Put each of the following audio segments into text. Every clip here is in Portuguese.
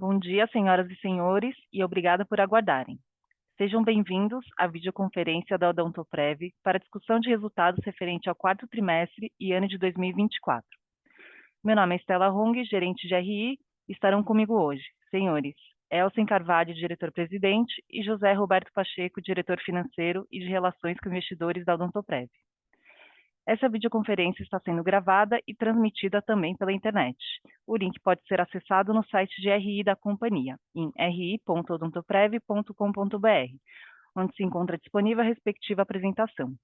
Bom dia, senhoras e senhores, e obrigada por aguardarem. Sejam bem-vindos à videoconferência da Odontoprev para discussão de resultados referente ao quarto trimestre e ano de 2024. Meu nome é Estela Hung, gerente de RI, e estarão comigo hoje, senhores Elsen Carvalho, diretor-presidente, e José Roberto Pacheco, diretor financeiro e de Relações com Investidores da Odontoprev. Essa videoconferência está sendo gravada e transmitida também pela internet. O link pode ser acessado no site de RI da companhia, em ri.odontoprev.com.br, onde se encontra disponível a respectiva apresentação.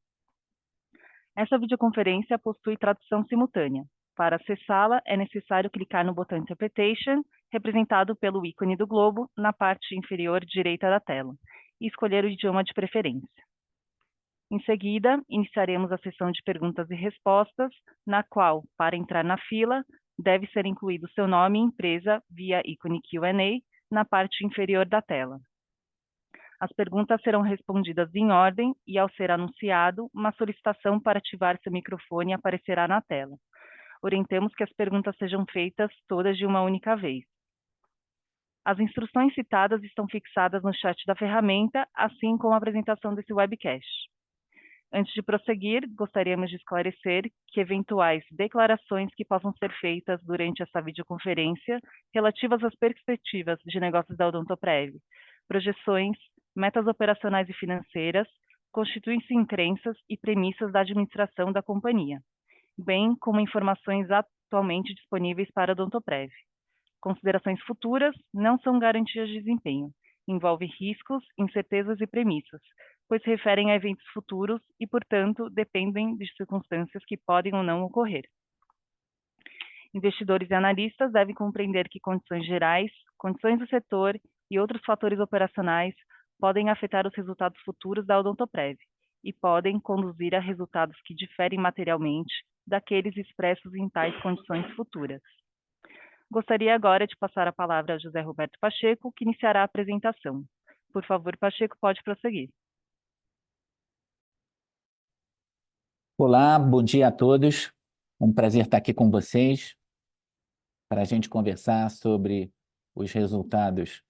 Essa videoconferência possui tradução simultânea. Para acessá-la, é necessário clicar no botão Interpretation, representado pelo ícone do globo, na parte inferior direita da tela, e escolher o idioma de preferência. Em seguida, iniciaremos a sessão de perguntas e respostas, na qual, para entrar na fila, deve ser incluído seu nome e empresa via ícone Q&A na parte inferior da tela. As perguntas serão respondidas em ordem e, ao ser anunciado, uma solicitação para ativar seu microfone aparecerá na tela. Orientamos que as perguntas sejam feitas todas de uma única vez. As instruções citadas estão fixadas no chat da ferramenta, assim como a apresentação desse webcast. Antes de prosseguir, gostaríamos de esclarecer que eventuais declarações que possam ser feitas durante essa videoconferência relativas às perspectivas de negócios da Odontoprev, projeções, metas operacionais e financeiras, constituem-se em crenças e premissas da administração da companhia, bem como informações atualmente disponíveis para a Odontoprev. Considerações futuras não são garantias de desempenho, envolvem riscos, incertezas e premissas, pois se referem a eventos futuros e, portanto, dependem de circunstâncias que podem ou não ocorrer. Investidores e analistas devem compreender que condições gerais, condições do setor e outros fatores operacionais podem afetar os resultados futuros da Odontoprev e podem conduzir a resultados que diferem materialmente daqueles expressos em tais condições futuras. Gostaria agora de passar a palavra a José Roberto Pacheco, que iniciará a apresentação. Por favor, Pacheco, pode prosseguir. Olá, bom dia a todos. Um prazer estar aqui com vocês para a gente conversar sobre os resultados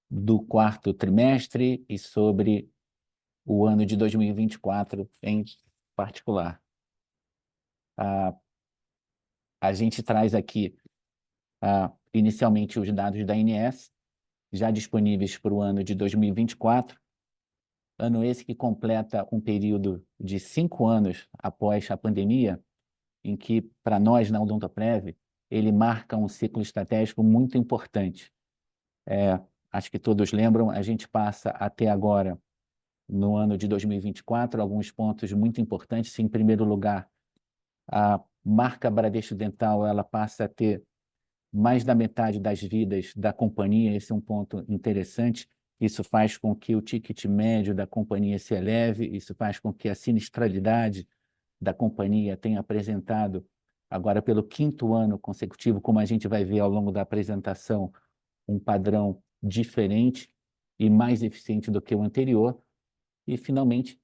do quarto trimestre e sobre o ano de 2024 em particular. A gente traz aqui inicialmente os dados da ANS, já disponíveis para o ano de 2024, ano esse que completa um período de 5 anos após a pandemia, em que, para nós, na Odontoprev, ele marca um ciclo estratégico muito importante. Acho que todos lembram, a gente passa até agora, no ano de 2024, alguns pontos muito importantes. Em primeiro lugar, a marca Bradesco Dental ela passa a ter mais da metade das vidas da companhia, esse é um ponto interessante. Isso faz com que o ticket médio da companhia se eleve, isso faz com que a sinistralidade da companhia tenha apresentado, agora pelo 5º ano consecutivo, como a gente vai ver ao longo da apresentação, um padrão diferente e mais eficiente do que o anterior. E, finalmente,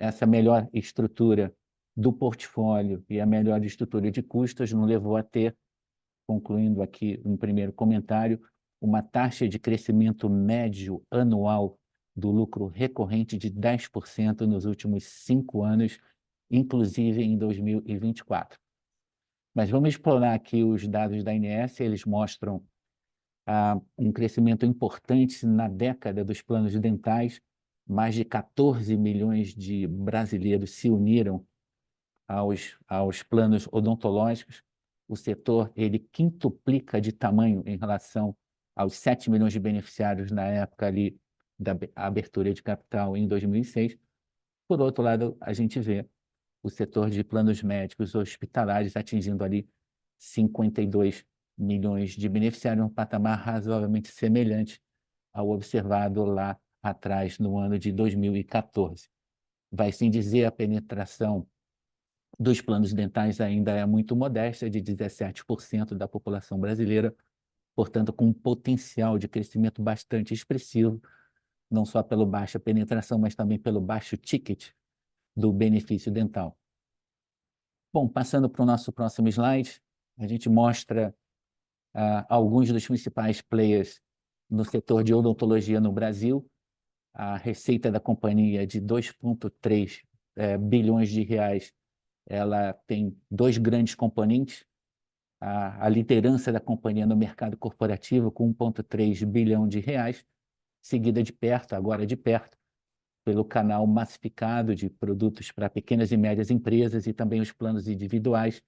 essa melhor estrutura do portfólio e a melhor estrutura de custos nos levou a ter, concluindo aqui um primeiro comentário, uma taxa de crescimento médio anual do lucro recorrente de 10% nos últimos 5 anos, inclusive em 2024. Mas vamos explorar aqui os dados da ANS, eles mostram um crescimento importante na década dos planos dentais. Mais de 14 milhões de brasileiros se uniram aos planos odontológicos. O setor ele quintuplica de tamanho em relação aos 7 milhões de beneficiários na época ali da abertura de capital em 2006. Por outro lado, a gente vê o setor de planos médicos hospitalares atingindo ali 52 milhões de beneficiários, um patamar razoavelmente semelhante ao observado lá atrás, no ano de 2014. Vai sim dizer, a penetração dos planos dentais ainda é muito modesta, de 17% da população brasileira, portanto, com um potencial de crescimento bastante expressivo, não só pela baixa penetração, mas também pelo baixo ticket do benefício dental. Bom, passando para o nosso próximo slide, a gente mostra alguns dos principais players no setor de odontologia no Brasil. A receita da companhia é de 2,3 bilhões de reais. Ela tem dois grandes componentes: a liderança da companhia no mercado corporativo, com 1,3 bilhão de reais, seguida de perto, agora de perto, pelo canal massificado de produtos para pequenas e médias empresas e também os planos individuais.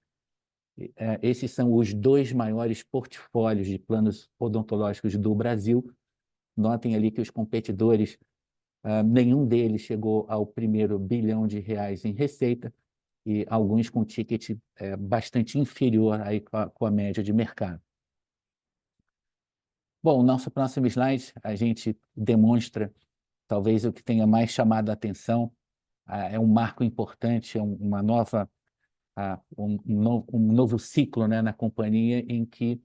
Esses são os dois maiores portfólios de planos odontológicos do Brasil. Notem ali que os competidores, nenhum deles chegou ao primeiro bilhão de reais em receita, e alguns com ticket bastante inferior aí com a média de mercado. Bom, o nosso próximo slide, a gente demonstra talvez o que tenha mais chamado a atenção. É um marco importante, é uma nova, um novo ciclo, né, na companhia, em que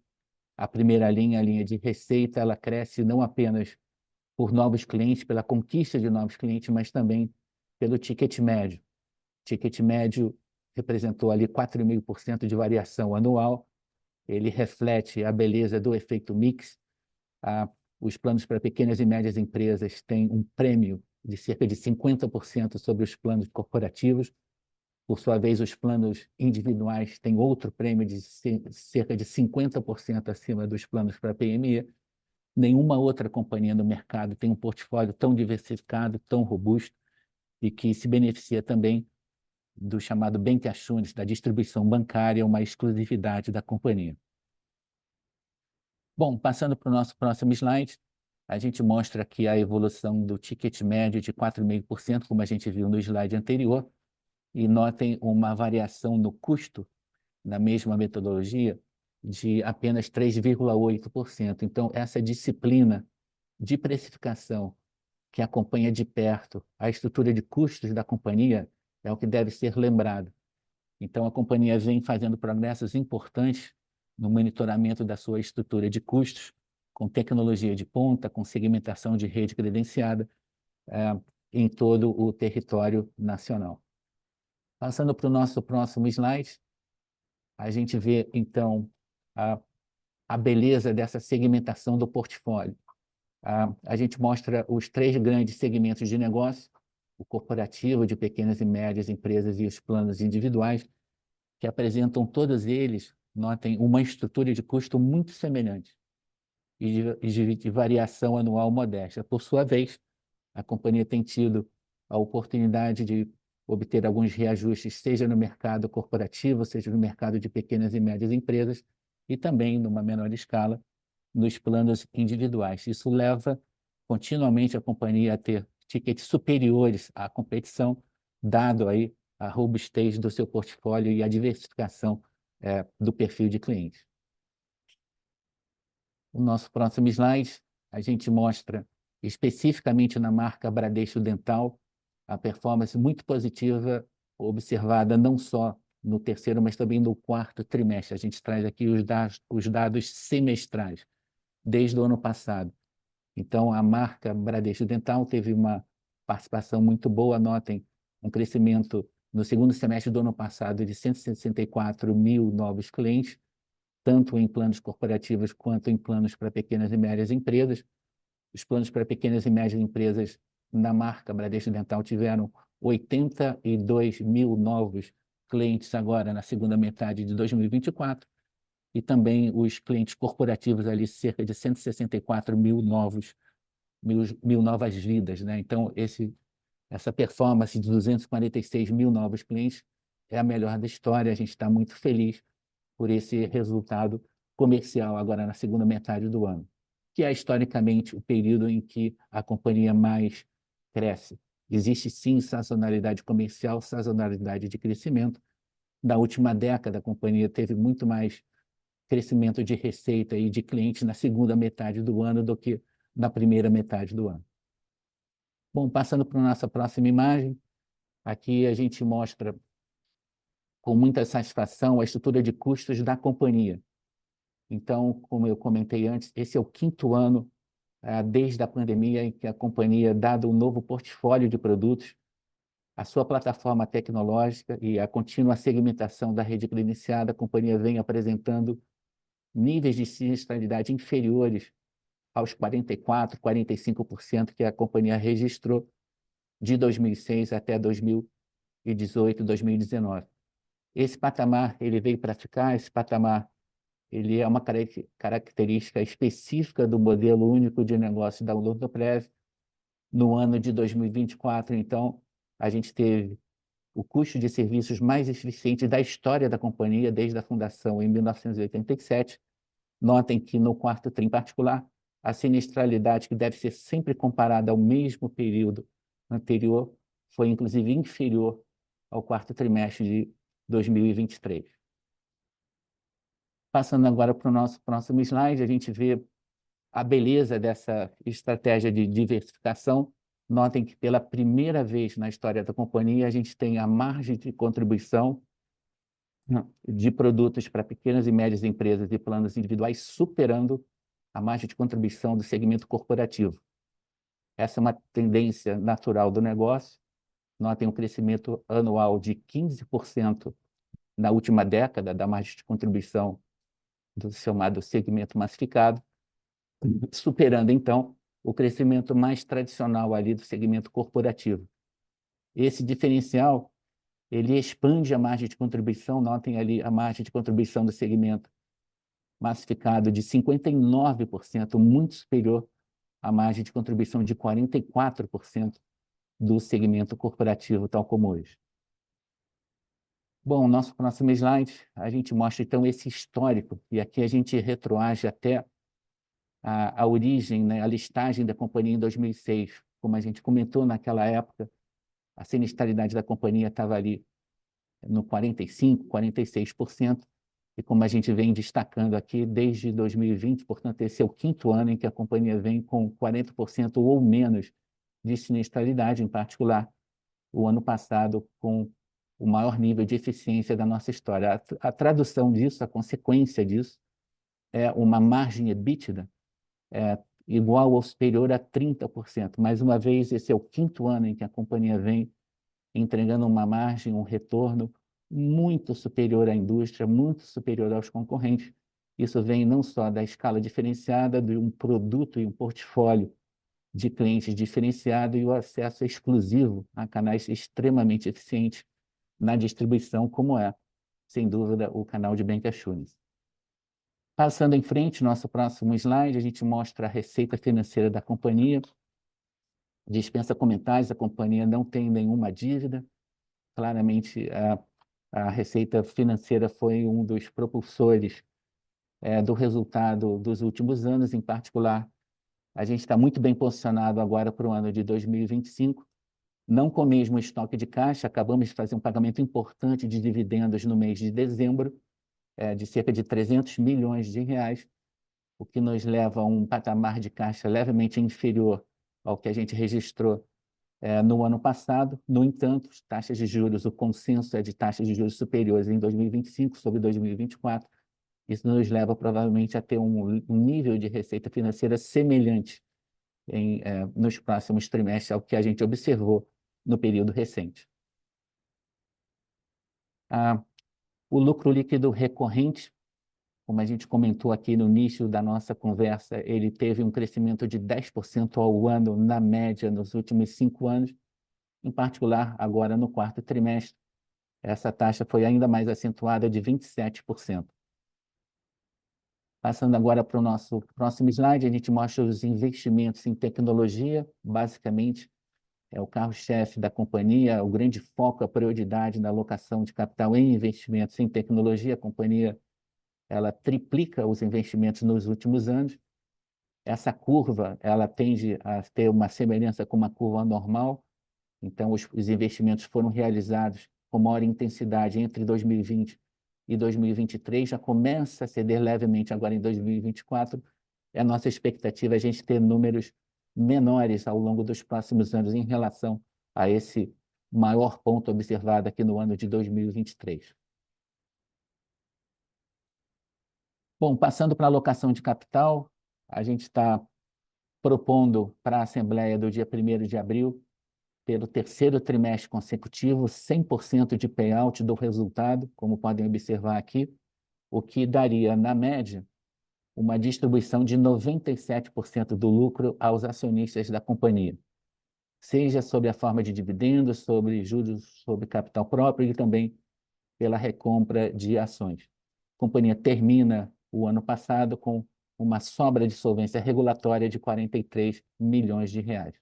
a primeira linha, a linha de receita, ela cresce não apenas por novos clientes, pela conquista de novos clientes, mas também pelo ticket médio. O ticket médio representou ali 4,5% de variação anual. Ele reflete a beleza do efeito mix. Os planos para pequenas e médias empresas têm um prêmio de cerca de 50% sobre os planos corporativos. Por sua vez, os planos individuais têm outro prêmio de cerca de 50% acima dos planos para PME. Nenhuma outra companhia no mercado tem um portfólio tão diversificado, tão robusto, e que se beneficia também do chamado bancassurance, da distribuição bancária, uma exclusividade da companhia. Bom, passando para o nosso próximo slide, a gente mostra aqui a evolução do ticket médio de 4,5%, como a gente viu no slide anterior, e notem uma variação no custo, na mesma metodologia, de apenas 3,8%. Então, essa disciplina de precificação que acompanha de perto a estrutura de custos da companhia é o que deve ser lembrado. Então, a companhia vem fazendo progressos importantes no monitoramento da sua estrutura de custos, com tecnologia de ponta, com segmentação de rede credenciada, em todo o território nacional. Passando para o nosso próximo slide, a gente vê, então, a beleza dessa segmentação do portfólio. A gente mostra os três grandes segmentos de negócio: o corporativo, de pequenas e médias empresas, e os planos individuais, que apresentam todos eles, notem, uma estrutura de custo muito semelhante e de variação anual modesta. Por sua vez, a companhia tem tido a oportunidade de obter alguns reajustes, seja no mercado corporativo, seja no mercado de pequenas e médias empresas, e também, numa menor escala, nos planos individuais. Isso leva continuamente a companhia a ter tickets superiores à competição, dado aí a robustez do seu portfólio e a diversificação do perfil de clientes. No nosso próximo slide, a gente mostra especificamente na marca Bradesco Dental a performance muito positiva observada não só no terceiro, mas também no quarto trimestre. A gente traz aqui os dados semestrais, desde o ano passado. Então, a marca Bradesco Dental teve uma participação muito boa. Notem um crescimento no segundo semestre do ano passado de 164 mil novos clientes, tanto em planos corporativos quanto em planos para pequenas e médias empresas. Os planos para pequenas e médias empresas na marca Bradesco Dental tiveram 82 mil novos clientes agora na segunda metade de 2024, e também os clientes corporativos ali, cerca de 164 mil novas vidas, né? Então, essa performance de 246 mil novos clientes é a melhor da história. A gente está muito feliz por esse resultado comercial agora na segunda metade do ano, que é historicamente o período em que a companhia mais cresce. Existe sim sazonalidade comercial, sazonalidade de crescimento. Na última década, a companhia teve muito mais crescimento de receita e de clientes na segunda metade do ano do que na primeira metade do ano. Bom, passando para a nossa próxima imagem, aqui a gente mostra com muita satisfação a estrutura de custos da companhia. Então, como eu comentei antes, esse é o quinto ano desde a pandemia em que a companhia, dado um novo portfólio de produtos, a sua plataforma tecnológica e a contínua segmentação da rede credenciada, a companhia vem apresentando níveis de sinistralidade inferiores aos 44%, 45% que a companhia registrou de 2006 até 2018, 2019. Esse patamar ele veio para ficar, esse patamar ele é uma característica específica do modelo único de negócio da Odontoprev. No ano de 2024, então, a gente teve o custo de serviços mais eficiente da história da companhia, desde a fundação em 1987. Notem que no quarto TRI em particular, a sinistralidade, que deve ser sempre comparada ao mesmo período anterior, foi inclusive inferior ao quarto trimestre de 2023. Passando agora para o nosso próximo slide, a gente vê a beleza dessa estratégia de diversificação. Notem que pela primeira vez na história da companhia, a gente tem a margem de contribuição de produtos para pequenas e médias empresas e planos individuais superando a margem de contribuição do segmento corporativo. Essa é uma tendência natural do negócio. Notem um crescimento anual de 15% na última década da margem de contribuição do chamado segmento massificado, superando, então, o crescimento mais tradicional ali do segmento corporativo. Esse diferencial, ele expande a margem de contribuição, notem ali a margem de contribuição do segmento massificado de 59%, muito superior à margem de contribuição de 44% do segmento corporativo, tal como hoje. Bom, nosso próximo slide, a gente mostra, então, esse histórico, e aqui a gente retroage até a origem, né, a listagem da companhia em 2006. Como a gente comentou naquela época, a sinistralidade da companhia estava ali no 45%, 46%, e como a gente vem destacando aqui, desde 2020, portanto, esse é o quinto ano em que a companhia vem com 40% ou menos de sinistralidade, em particular, o ano passado, com o maior nível de eficiência da nossa história. A tradução disso, a consequência disso, é uma margem EBITDA igual ou superior a 30%. Mais uma vez, esse é o quinto ano em que a companhia vem entregando uma margem, um retorno muito superior à indústria, muito superior aos concorrentes. Isso vem não só da escala diferenciada, de um produto e um portfólio de clientes diferenciado e o acesso exclusivo a canais extremamente eficientes na distribuição, como é, sem dúvida, o canal de bancassurance. Passando em frente, nosso próximo slide, a gente mostra a receita financeira da companhia. Dispensa comentários, a companhia não tem nenhuma dívida. Claramente, a receita financeira foi um dos propulsores do resultado dos últimos anos. Em particular, a gente está muito bem posicionado agora para o ano de 2025, não com o mesmo estoque de caixa. Acabamos de fazer um pagamento importante de dividendos no mês de dezembro, de cerca de 300 milhões de reais, o que nos leva a um patamar de caixa levemente inferior ao que a gente registrou no ano passado. No entanto, taxas de juros, o consenso é de taxas de juros superiores em 2025 sobre 2024. Isso nos leva provavelmente a ter um nível de receita financeira semelhante nos próximos trimestres ao que a gente observou no período recente. O lucro líquido recorrente, como a gente comentou aqui no início da nossa conversa, ele teve um crescimento de 10% ao ano, na média, nos últimos 5 anos. Em particular, agora no quarto trimestre, essa taxa foi ainda mais acentuada, de 27%. Passando agora para o nosso próximo slide, a gente mostra os investimentos em tecnologia. Basicamente, é o carro-chefe da companhia, o grande foco, a prioridade na alocação de capital em investimentos em tecnologia. A companhia ela triplica os investimentos nos últimos anos. Essa curva ela tende a ter uma semelhança com uma curva normal. Então, os investimentos foram realizados com maior intensidade entre 2020 e 2023, já começa a ceder levemente agora em 2024. A nossa expectativa é a gente ter números menores ao longo dos próximos anos em relação a esse maior ponto observado aqui no ano de 2023. Bom, passando para a alocação de capital, a gente está propondo para a Assembleia do dia 1º de abril, pelo terceiro trimestre consecutivo, 100% de payout do resultado, como podem observar aqui, o que daria, na média, uma distribuição de 97% do lucro aos acionistas da companhia, seja sob a forma de dividendos, sobre juros sobre capital próprio e também pela recompra de ações. A companhia termina o ano passado com uma sobra de solvência regulatória de 43 milhões de reais.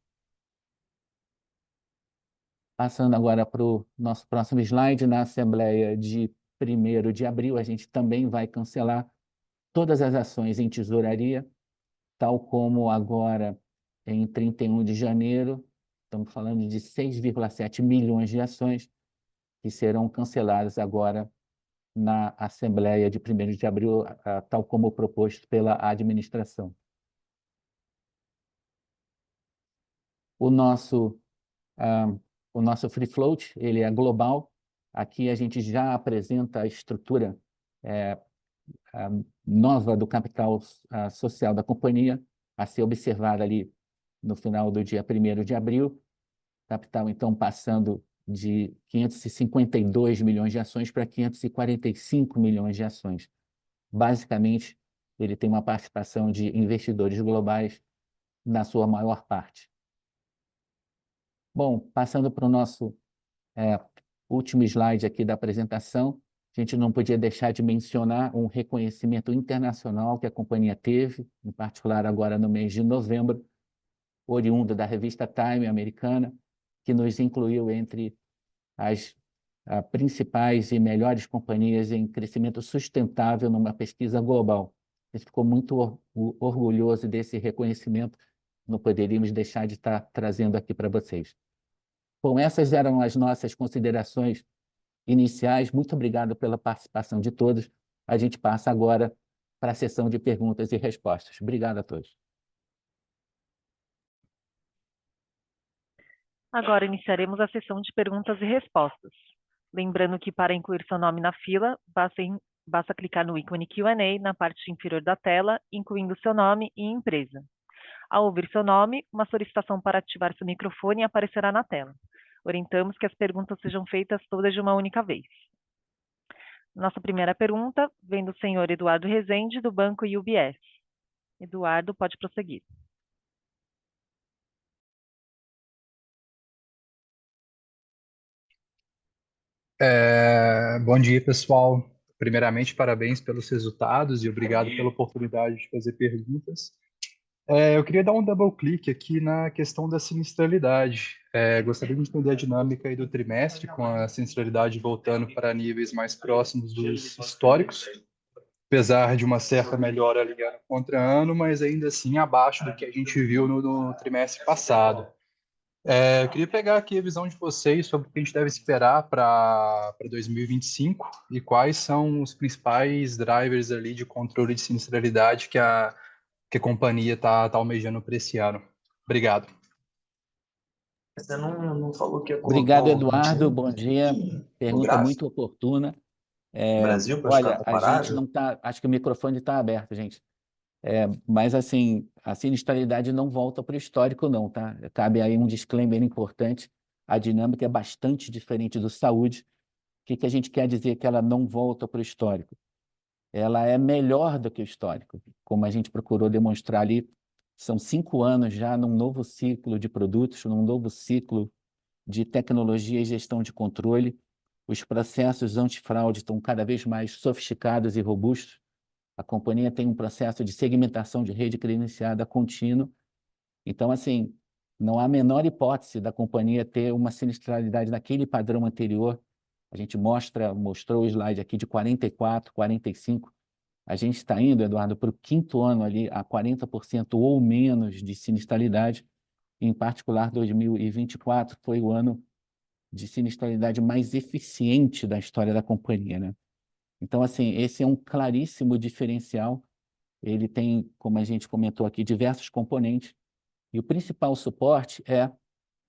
Passando agora para o nosso próximo slide, na Assembleia de 1º de abril, a gente também vai cancelar todas as ações em tesouraria, tal como agora em 31 de janeiro, estamos falando de 6,7 milhões de ações que serão canceladas agora na Assembleia de 1º de abril, tal como proposto pela administração. O nosso free float, ele é global. Aqui a gente já apresenta a estrutura nova do capital social da companhia, a ser observada ali no final do dia 1º de abril. Capital, então, passando de 552 milhões de ações para 545 milhões de ações. Basicamente, ele tem uma participação de investidores globais na sua maior parte. Bom, passando para o nosso último slide aqui da apresentação, a gente não podia deixar de mencionar um reconhecimento internacional que a companhia teve, em particular agora no mês de novembro, oriundo da revista Time americana, que nos incluiu entre as principais e melhores companhias em crescimento sustentável numa pesquisa global. A gente ficou muito orgulhoso desse reconhecimento, não poderíamos deixar de estar trazendo aqui para vocês. Bom, essas eram as nossas considerações iniciais. Muito obrigado pela participação de todos. A gente passa agora para a sessão de perguntas e respostas. Obrigado a todos. Agora iniciaremos a sessão de perguntas e respostas. Lembrando que para incluir seu nome na fila, basta clicar no ícone Q&A na parte inferior da tela, incluindo seu nome e empresa. Ao ouvir seu nome, uma solicitação para ativar seu microfone aparecerá na tela. Orientamos que as perguntas sejam feitas todas de uma única vez. Nossa primeira pergunta vem do senhor Eduardo Rezende, do Banco UBS. Eduardo, pode prosseguir. Bom dia, pessoal. Primeiramente, parabéns pelos resultados e obrigado pela oportunidade de fazer perguntas. Eu queria dar um double clique aqui na questão da sinistralidade. Gostaria de entender a dinâmica aí do trimestre, com a sinistralidade voltando para níveis mais próximos dos históricos, apesar de uma certa melhora ali ano contra ano, mas ainda assim abaixo do que a gente viu no trimestre passado. Eu queria pegar aqui a visão de vocês sobre o que a gente deve esperar para 2025 e quais são os principais drivers ali de controle de sinistralidade que a companhia está almejando para esse ano. Obrigado. Você não falou que ia Obrigado, colocar o Eduardo. 21 Bom dia. no Pergunta gráfico? muito oportuna. Brasil, para ficar Olha, a gente comparado? não está... Acho que o microfone está aberto, gente. Mas, assim, a sinistralidade não volta para o histórico, não, tá? Cabe aí um disclaimer importante. A dinâmica é bastante diferente do saúde. O que a gente quer dizer que ela não volta para o histórico? Ela é melhor do que o histórico. Como a gente procurou demonstrar ali, são 5 anos já num novo ciclo de produtos, num novo ciclo de tecnologia e gestão de controle. Os processos antifraude estão cada vez mais sofisticados e robustos. A companhia tem um processo de segmentação de rede credenciada contínuo. Então, assim, não há a menor hipótese da companhia ter uma sinistralidade naquele padrão anterior. A gente mostrou o slide aqui de 44, 45. A gente está indo, Eduardo, para o 5º ano ali a 40% ou menos de sinistralidade. Em particular, 2024 foi o ano de sinistralidade mais eficiente da história da companhia, né? Então, assim, esse é um claríssimo diferencial. Ele tem, como a gente comentou aqui, diversos componentes. E o principal suporte é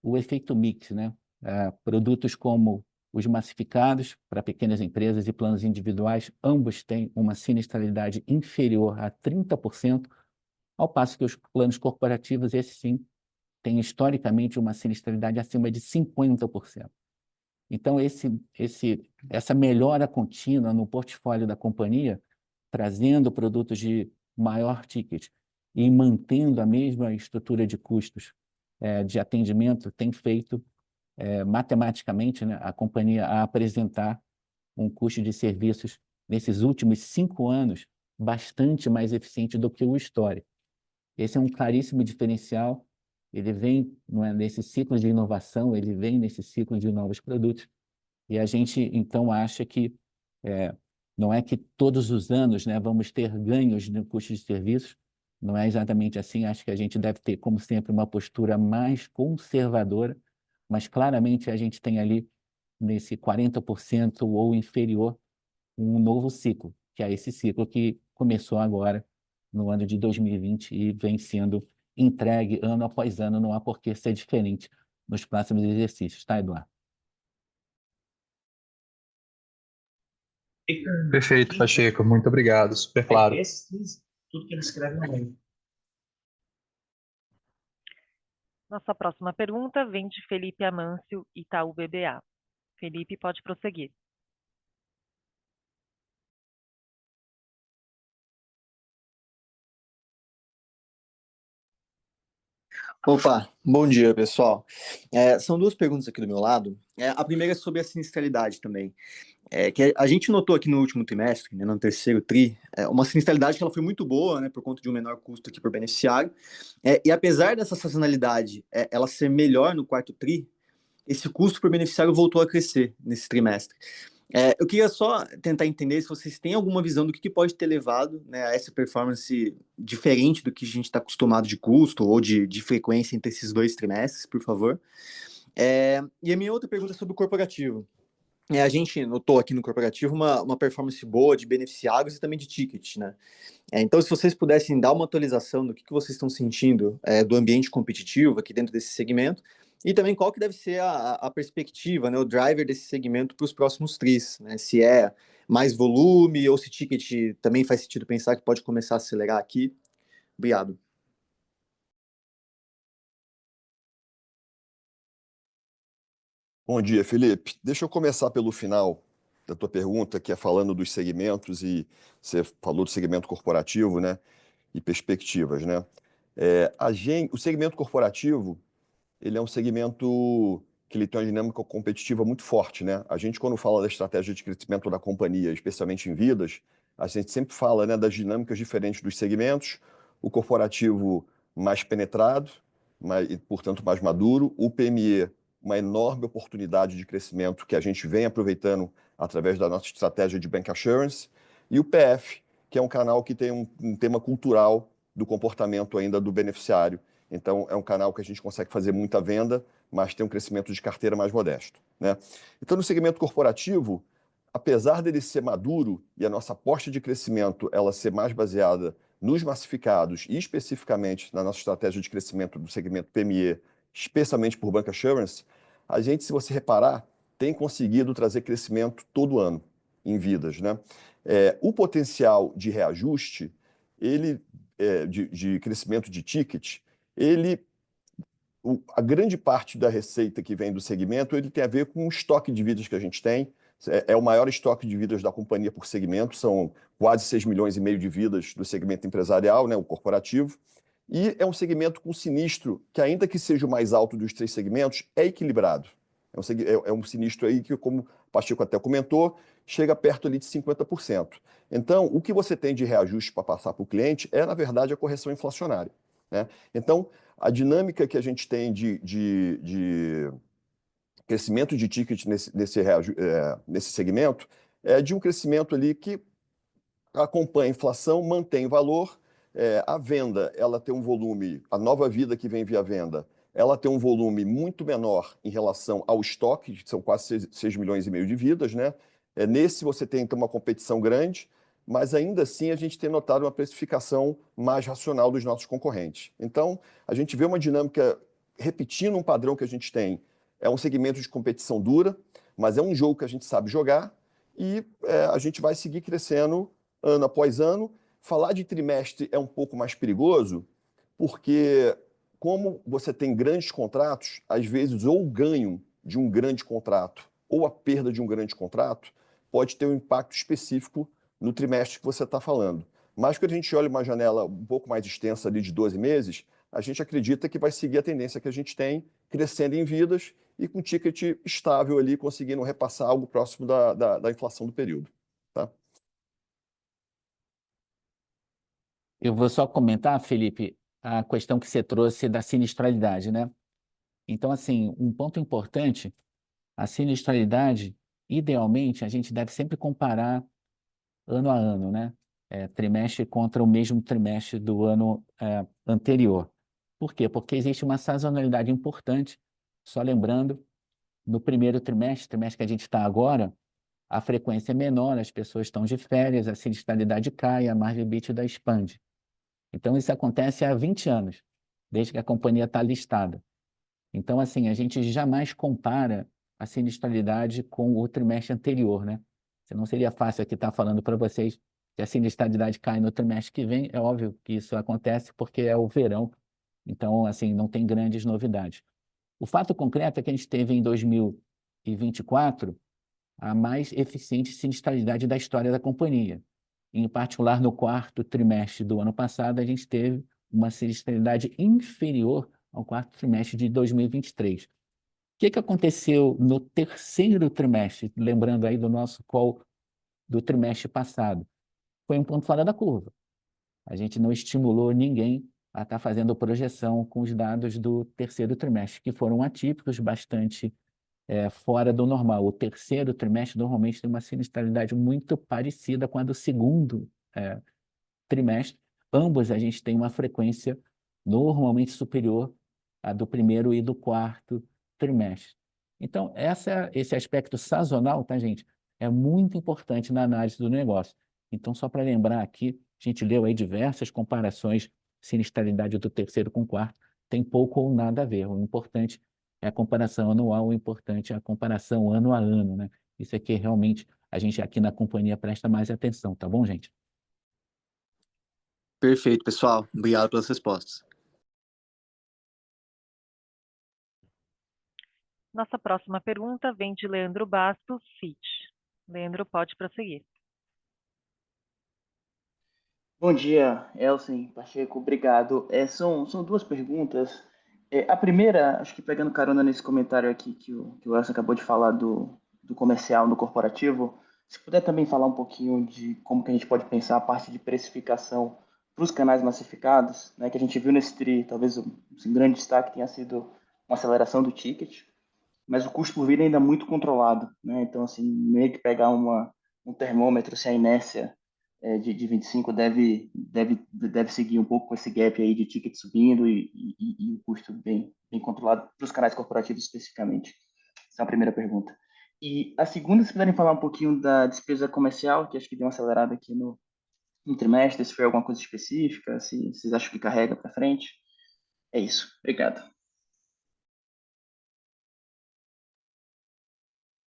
o efeito mix, né? Produtos como os massificados para pequenas empresas e planos individuais, ambos têm uma sinistralidade inferior a 30%, ao passo que os planos corporativos, esses sim, têm historicamente uma sinistralidade acima de 50%. Então, essa melhora contínua no portfólio da companhia, trazendo produtos de maior ticket e mantendo a mesma estrutura de custos de atendimento, tem feito matematicamente, né, a companhia a apresentar um custo de serviços nesses últimos 5 anos bastante mais eficiente do que o histórico. Esse é um claríssimo diferencial. Ele vem, não é, nesse ciclo de inovação, ele vem nesse ciclo de novos produtos. E a gente, então, acha que não é que todos os anos, né, vamos ter ganhos no custo de serviços, não é exatamente assim. Acho que a gente deve ter, como sempre, uma postura mais conservadora, mas claramente a gente tem ali, nesse 40% ou inferior, um novo ciclo, que é esse ciclo que começou agora, no ano de 2020, e vem sendo entregue ano após ano. Não há por que ser diferente nos próximos exercícios, tá, Eduardo? Perfeito, Pacheco. Muito obrigado. Super claro. Tudo que ele escreve no meio. Nossa próxima pergunta vem de Felipe Amâncio, Itaú BBA. Felipe, pode prosseguir. Opa, bom dia, pessoal. São duas perguntas aqui do meu lado. A primeira é sobre a sinistralidade também. Que a gente notou aqui no último trimestre, né, no terceiro TRI, uma sinistralidade que ela foi muito boa, né, por conta de um menor custo aqui por beneficiário. E apesar dessa sazonalidade ela ser melhor no quarto TRI, esse custo por beneficiário voltou a crescer nesse trimestre. Eu queria só tentar entender se vocês têm alguma visão do que pode ter levado, né, a essa performance diferente do que a gente está acostumado de custo ou de frequência entre esses dois trimestres, por favor. E a minha outra pergunta é sobre o corporativo. A gente notou aqui no corporativo uma performance boa de beneficiários e também de ticket, né? Então, se vocês pudessem dar uma atualização do que vocês estão sentindo do ambiente competitivo aqui dentro desse segmento, e também qual que deve ser a perspectiva, né, o driver desse segmento para os próximos tris, né? Se é mais volume ou se ticket também faz sentido pensar que pode começar a acelerar aqui. Obrigado. Bom dia, Felipe. Deixa eu começar pelo final da tua pergunta, que é falando dos segmentos, e você falou do segmento corporativo, né? E perspectivas, né? O segmento corporativo, ele é um segmento que ele tem uma dinâmica competitiva muito forte, né? A gente, quando fala da estratégia de crescimento da companhia, especialmente em vidas, a gente sempre fala, né, das dinâmicas diferentes dos segmentos. O corporativo mais penetrado, e, portanto, mais maduro. O PME, uma enorme oportunidade de crescimento que a gente vem aproveitando através da nossa estratégia de bancassurance. E o PF, que é um canal que tem um tema cultural do comportamento ainda do beneficiário. Então, é um canal que a gente consegue fazer muita venda, mas tem um crescimento de carteira mais modesto, né? Então, no segmento corporativo, apesar dele ser maduro e a nossa aposta de crescimento ela ser mais baseada nos massificados e especificamente na nossa estratégia de crescimento do segmento PME, especialmente por bancassurance, a gente, se você reparar, tem conseguido trazer crescimento todo ano em vidas, né? O potencial de reajuste, de crescimento de ticket, a grande parte da receita que vem do segmento, ele tem a ver com o estoque de vidas que a gente tem. É o maior estoque de vidas da companhia por segmento, são quase 6,5 milhões de vidas do segmento empresarial, né, o corporativo. E é um segmento com sinistro que, ainda que seja o mais alto dos 3 segmentos, é equilibrado. É um sinistro aí que, como o Pacheco até comentou, chega perto ali de 50%. Então, o que você tem de reajuste para passar para o cliente na verdade, a correção inflacionária, né? Então, a dinâmica que a gente tem de crescimento de ticket nesse segmento é de um crescimento ali que acompanha a inflação, mantém valor. A venda, ela tem um volume, a nova vida que vem via venda, ela tem um volume muito menor em relação ao estoque, que são quase 6,5 milhões de vidas, né? Nesse você tem então uma competição grande, mas ainda assim a gente tem notado uma precificação mais racional dos nossos concorrentes. Então, a gente vê uma dinâmica repetindo um padrão que a gente tem. É um segmento de competição dura, mas é um jogo que a gente sabe jogar e a gente vai seguir crescendo ano após ano. Falar de trimestre é um pouco mais perigoso, porque como você tem grandes contratos, às vezes ou o ganho de um grande contrato ou a perda de um grande contrato pode ter um impacto específico no trimestre que você está falando. Mas quando a gente olha uma janela um pouco mais extensa ali de 12 meses, a gente acredita que vai seguir a tendência que a gente tem, crescendo em vidas e com ticket estável ali, conseguindo repassar algo próximo da inflação do período. Tá? Eu vou só comentar, Felipe, a questão que você trouxe da sinistralidade, né? Então, assim, um ponto importante, a sinistralidade, idealmente, a gente deve sempre comparar ano a ano, né? Trimestre contra o mesmo trimestre do ano anterior. Por quê? Porque existe uma sazonalidade importante. Só lembrando, no primeiro trimestre que a gente está agora, a frequência é menor, as pessoas estão de férias, a sinistralidade cai, a margem EBITDA expande. Então, isso acontece há 20 anos, desde que a companhia está listada. Então, assim, a gente jamais compara a sinistralidade com o trimestre anterior, né? Senão seria fácil aqui estar falando para vocês que a sinistralidade cai no trimestre que vem. É óbvio que isso acontece porque é o verão. Então, assim, não tem grandes novidades. O fato concreto é que a gente teve em 2024 a mais eficiente sinistralidade da história da companhia. Em particular, no quarto trimestre do ano passado, a gente teve uma sinistralidade inferior ao quarto trimestre de 2023. O que aconteceu no terceiro trimestre, lembrando aí do nosso call do trimestre passado? Foi um ponto fora da curva. A gente não estimulou ninguém a estar fazendo projeção com os dados do terceiro trimestre, que foram atípicos, bastante fora do normal. O terceiro trimestre normalmente tem uma sinistralidade muito parecida com a do segundo trimestre. Ambos a gente tem uma frequência normalmente superior à do primeiro e do quarto trimestre. Então, esse aspecto sazonal, tá, gente, é muito importante na análise do negócio. Então, só para lembrar aqui, a gente leu aí diversas comparações, sinistralidade do terceiro com o quarto, tem pouco ou nada a ver. O importante é a comparação anual, o importante é a comparação ano a ano, né? Isso é que realmente a gente aqui na companhia presta mais atenção, tá bom, gente? Perfeito, pessoal. Obrigado pelas respostas. Nossa próxima pergunta vem de Leandro Bastos, Citi. Leandro, pode prosseguir. Bom dia, Elsen Pacheco, obrigado. São duas perguntas. A primeira, acho que pegando carona nesse comentário aqui que o Elsen acabou de falar do comercial no corporativo, se puder também falar um pouquinho de como que a gente pode pensar a parte de precificação para os canais massificados, né, que a gente viu nesse TRI, talvez o grande destaque tenha sido uma aceleração do ticket, mas o custo por vida ainda é muito controlado, né? Então, assim, meio que pegar um termômetro, se a inércia de 25 deve seguir um pouco com esse gap aí de ticket subindo e o custo bem controlado para os canais corporativos especificamente. Essa é a primeira pergunta. E a segunda, se puderem falar um pouquinho da despesa comercial, que acho que deu uma acelerada aqui no trimestre, se foi alguma coisa específica, se vocês acham que carrega para frente. É isso. Obrigado.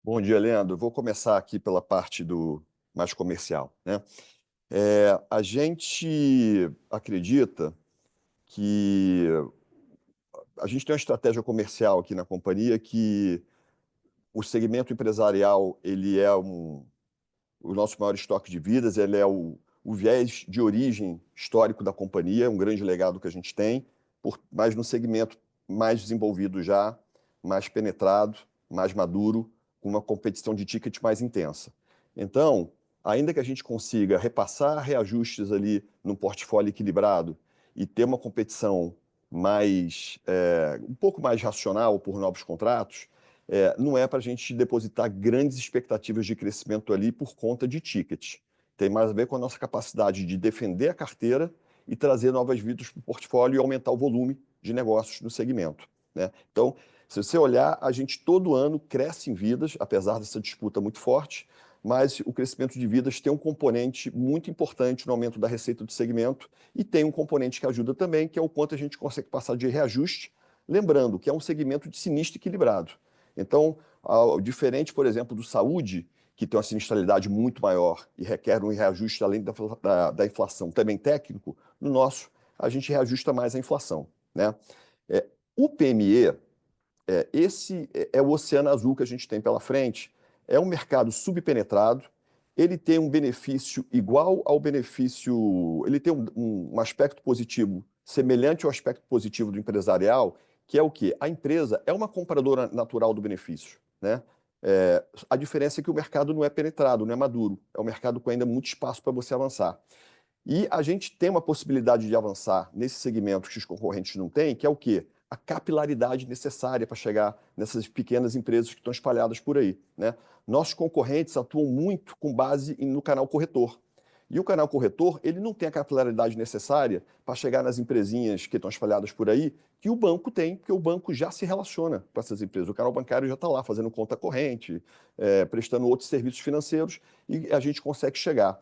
Bom dia, Leandro. Vou começar aqui pela parte do mais comercial, né? A gente acredita que a gente tem uma estratégia comercial aqui na companhia que o segmento empresarial, ele é o nosso maior estoque de vidas, ele é o viés de origem histórico da companhia, um grande legado que a gente tem, mas no segmento mais desenvolvido já, mais penetrado, mais maduro, com uma competição de ticket mais intensa. Então, ainda que a gente consiga repassar reajustes ali num portfólio equilibrado e ter uma competição um pouco mais racional por novos contratos, não é para a gente depositar grandes expectativas de crescimento ali por conta de ticket. Tem mais a ver com a nossa capacidade de defender a carteira e trazer novas vidas para o portfólio e aumentar o volume de negócios no segmento, né? Então, se você olhar, a gente todo ano cresce em vidas, apesar dessa disputa muito forte, mas o crescimento de vidas tem um componente muito importante no aumento da receita do segmento e tem um componente que ajuda também, que é o quanto a gente consegue passar de reajuste, lembrando que é um segmento de sinistro equilibrado. Então, diferente, por exemplo, do saúde, que tem uma sinistralidade muito maior e requer um reajuste além da inflação, também técnico, no nosso, a gente reajusta mais a inflação, né? O PME, esse é o oceano azul que a gente tem pela frente, é um mercado subpenetrado, ele tem um benefício igual ao benefício, ele tem um aspecto positivo semelhante ao aspecto positivo do empresarial, que é o quê? A empresa é uma compradora natural do benefício, né? A diferença é que o mercado não é penetrado, não é maduro, é um mercado com ainda muito espaço para você avançar. E a gente tem uma possibilidade de avançar nesse segmento que os concorrentes não têm, que é o quê? A capilaridade necessária para chegar nessas pequenas empresas que estão espalhadas por aí, né? Nossos concorrentes atuam muito com base no canal corretor. E o canal corretor, ele não tem a capilaridade necessária para chegar nas empresinhas que estão espalhadas por aí, que o banco tem, porque o banco já se relaciona com essas empresas. O canal bancário já está lá fazendo conta corrente, prestando outros serviços financeiros, e a gente consegue chegar.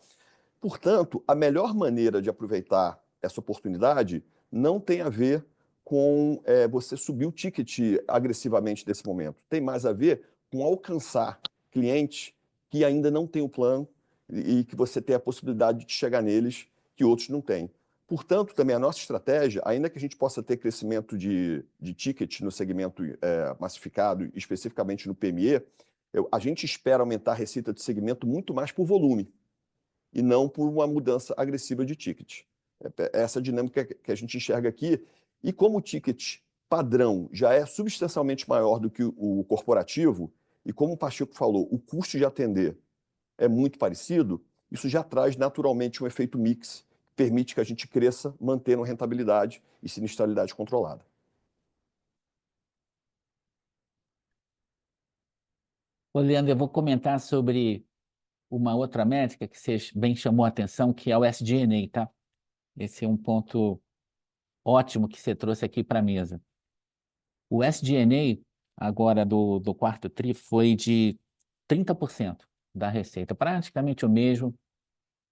Portanto, a melhor maneira de aproveitar essa oportunidade não tem a ver com você subir o ticket agressivamente nesse momento. Tem mais a ver com alcançar clientes que ainda não têm o plano e que você tem a possibilidade de chegar neles que outros não têm. Portanto, também a nossa estratégia, ainda que a gente possa ter crescimento de ticket no segmento massificado, especificamente no PME, a gente espera aumentar a receita de segmento muito mais por volume e não por uma mudança agressiva de ticket. Essa dinâmica que a gente enxerga aqui. E como o ticket padrão já é substancialmente maior do que o corporativo, e como o Pacheco falou, o custo de atender é muito parecido, isso já traz naturalmente um efeito mix, que permite que a gente cresça, mantendo rentabilidade e sinistralidade controlada. Ô, Leandro, eu vou comentar sobre uma outra métrica que você bem chamou a atenção, que é o SG&A, tá? Esse é um ponto ótimo que você trouxe aqui para a mesa. O SG&A, agora do quarto TRI, foi de 30% da receita, praticamente o mesmo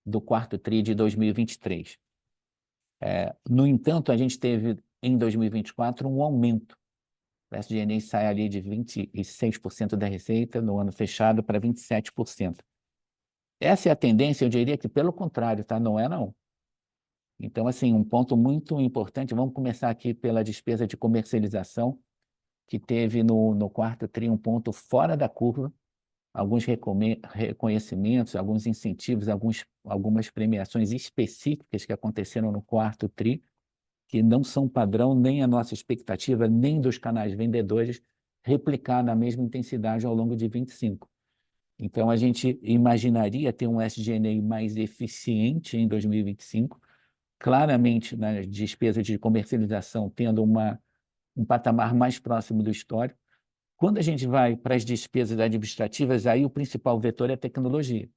do quarto TRI de 2023. No entanto, a gente teve em 2024 um aumento. O SG&A sai ali de 26% da receita no ano fechado para 27%. Essa é a tendência, eu diria que pelo contrário, tá? Não é não. Então, assim, um ponto muito importante, vamos começar aqui pela despesa de comercialização, que teve no quarto TRI um ponto fora da curva, alguns reconhecimentos, alguns incentivos, algumas premiações específicas que aconteceram no quarto TRI, que não são padrão nem a nossa expectativa, nem dos canais vendedores, replicar na mesma intensidade ao longo de 25. Então, a gente imaginaria ter um SG&A mais eficiente em 2025, claramente na despesa de comercialização tendo um patamar mais próximo do histórico. Quando a gente vai para as despesas administrativas, aí o principal vetor é a tecnologia.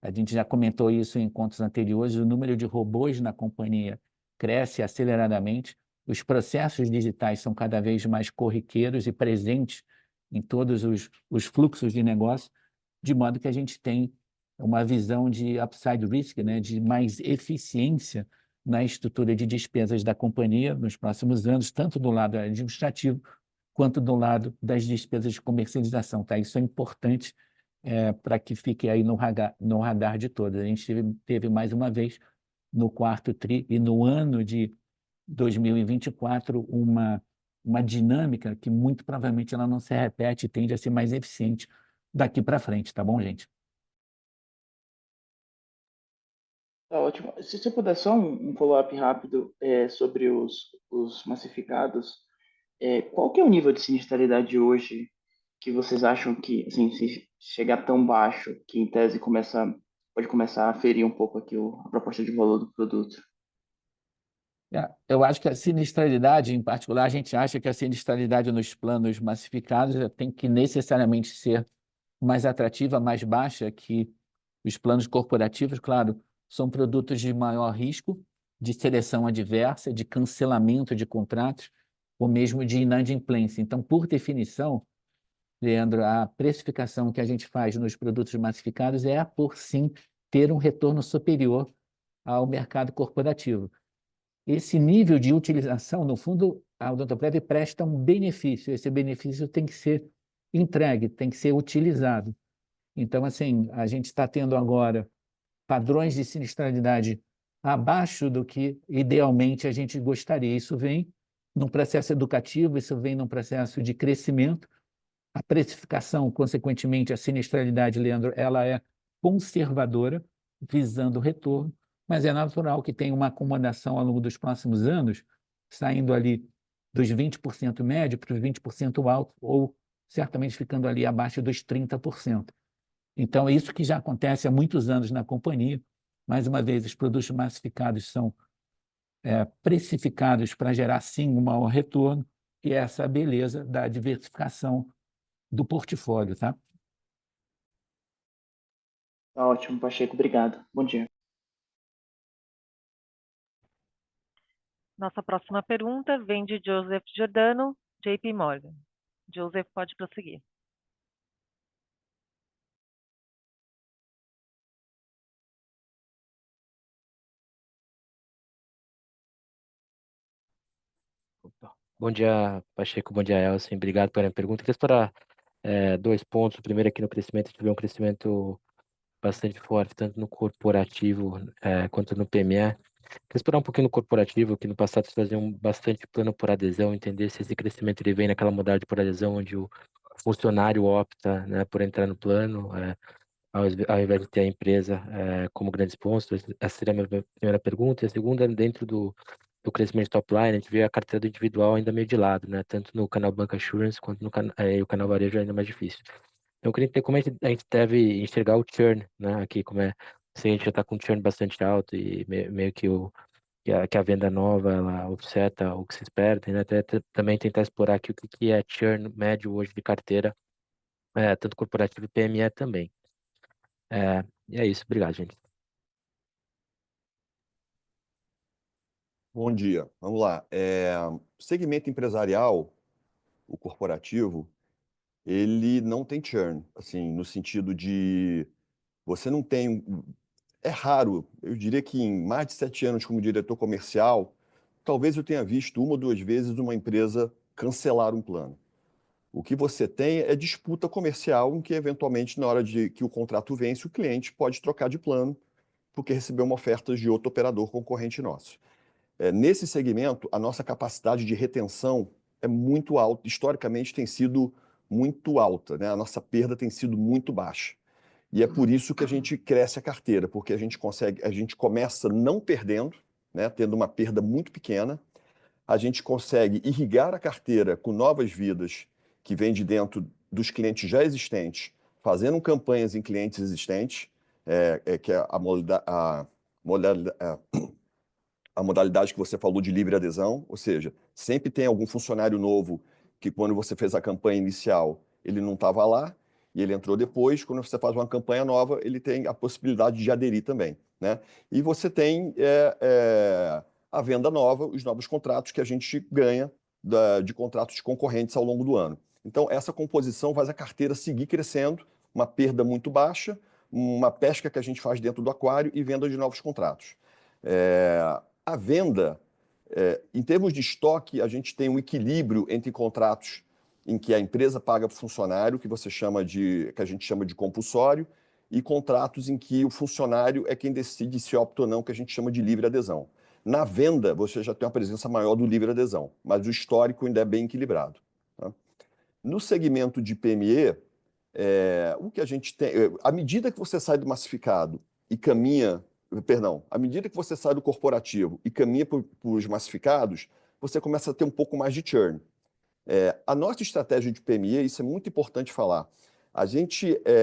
A gente já comentou isso em encontros anteriores, o número de robôs na companhia cresce aceleradamente, os processos digitais são cada vez mais corriqueiros e presentes em todos os fluxos de negócio, de modo que a gente tem uma visão de upside risk, né, de mais eficiência na estrutura de despesas da companhia nos próximos anos, tanto do lado administrativo quanto do lado das despesas de comercialização. Tá? Isso é importante para que fique aí no radar de todos. A gente teve mais uma vez no quarto TRI e no ano de 2024 uma dinâmica que muito provavelmente ela não se repete e tende a ser mais eficiente daqui para frente, tá bom, gente? Tá ótimo. Se você puder só um follow-up rápido sobre os massificados, qual que é o nível de sinistralidade hoje que vocês acham que, assim, se chegar tão baixo, que em tese pode começar a ferir um pouco aqui a proposta de valor do produto? Eu acho que a sinistralidade, em particular, a gente acha que a sinistralidade nos planos massificados tem que necessariamente ser mais atrativa, mais baixa que os planos corporativos. Claro, são produtos de maior risco, de seleção adversa, de cancelamento de contratos, ou mesmo de inadimplência. Então, por definição, Leandro, a precificação que a gente faz nos produtos massificados é, por sim, ter um retorno superior ao mercado corporativo. Esse nível de utilização, no fundo, a Odontoprev presta um benefício. Esse benefício tem que ser entregue, tem que ser utilizado. Então, assim, a gente está tendo agora padrões de sinistralidade abaixo do que idealmente a gente gostaria. Isso vem num processo educativo, isso vem num processo de crescimento. A precificação, consequentemente, a sinistralidade, Leandro, ela é conservadora, visando o retorno, mas é natural que tenha uma acomodação ao longo dos próximos anos, saindo ali dos 20% médio para os 20% alto, ou certamente ficando ali abaixo dos 30%. Então, é isso que já acontece há muitos anos na companhia. Mais uma vez, os produtos massificados são precificados para gerar, sim, um maior retorno, e essa é a beleza da diversificação do portfólio, tá? Tá ótimo, Pacheco. Obrigado. Bom dia. Nossa próxima pergunta vem de Joseph Giordano, JP Morgan. Joseph, pode prosseguir. Bom dia, Pacheco. Bom dia, Elsen. Obrigado pela pergunta. Queria explorar 2 pontos. O primeiro aqui no crescimento, a gente vê um crescimento bastante forte, tanto no corporativo quanto no PME. Queria explorar um pouquinho no corporativo, que no passado vocês faziam bastante plano por adesão, entender se esse crescimento ele vem naquela modalidade por adesão, onde o funcionário opta, né, por entrar no plano, ao invés de ter a empresa como grande sponsor. Essa seria a minha primeira pergunta. E a segunda, dentro do crescimento top line, a gente vê a carteira do individual ainda meio de lado, né? Tanto no canal Bancassurance quanto no o canal varejo ainda mais difícil. Então, eu queria entender como é que a gente deve enxergar o churn, né? Aqui, se a gente já está com um churn bastante alto e meio que que a venda nova, ela offseta o que vocês perdem, né? Até também tentar explorar aqui o que é churn médio hoje de carteira, tanto corporativo e PME também. E é isso. Obrigado, gente. Bom dia. Vamos lá. Segmento empresarial, o corporativo, ele não tem churn, assim, no sentido de você não tem. É raro, eu diria que em mais de 7 anos como diretor comercial, talvez eu tenha visto 1 ou 2 vezes uma empresa cancelar um plano. O que você tem é disputa comercial, em que eventualmente, na hora de que o contrato vence, o cliente pode trocar de plano, porque recebeu uma oferta de outro operador concorrente nosso. Nesse segmento, a nossa capacidade de retenção é muito alta, historicamente tem sido muito alta, né? A nossa perda tem sido muito baixa. E é por isso que a gente cresce a carteira, porque a gente começa não perdendo, né? Tendo uma perda muito pequena, a gente consegue irrigar a carteira com novas vidas que vêm de dentro dos clientes já existentes, fazendo campanhas em clientes existentes, que é a modalidade que você falou de livre adesão, ou seja, sempre tem algum funcionário novo que quando você fez a campanha inicial, ele não estava lá e ele entrou depois. Quando você faz uma campanha nova, ele tem a possibilidade de aderir também, né? E você tem a venda nova, os novos contratos que a gente ganha de contratos concorrentes ao longo do ano. Então, essa composição faz a carteira seguir crescendo, uma perda muito baixa, uma pesca que a gente faz dentro do aquário e venda de novos contratos. A venda, em termos de estoque, a gente tem um equilíbrio entre contratos em que a empresa paga para o funcionário, que a gente chama de compulsório, e contratos em que o funcionário é quem decide se opta ou não, que a gente chama de livre adesão. Na venda, você já tem uma presença maior do livre adesão, mas o histórico ainda é bem equilibrado, tá? No segmento de PME, o que a gente tem, à medida que você sai do massificado e caminha, à medida que você sai do corporativo e caminha para os massificados, você começa a ter um pouco mais de churn. A nossa estratégia de PME, isso é muito importante falar,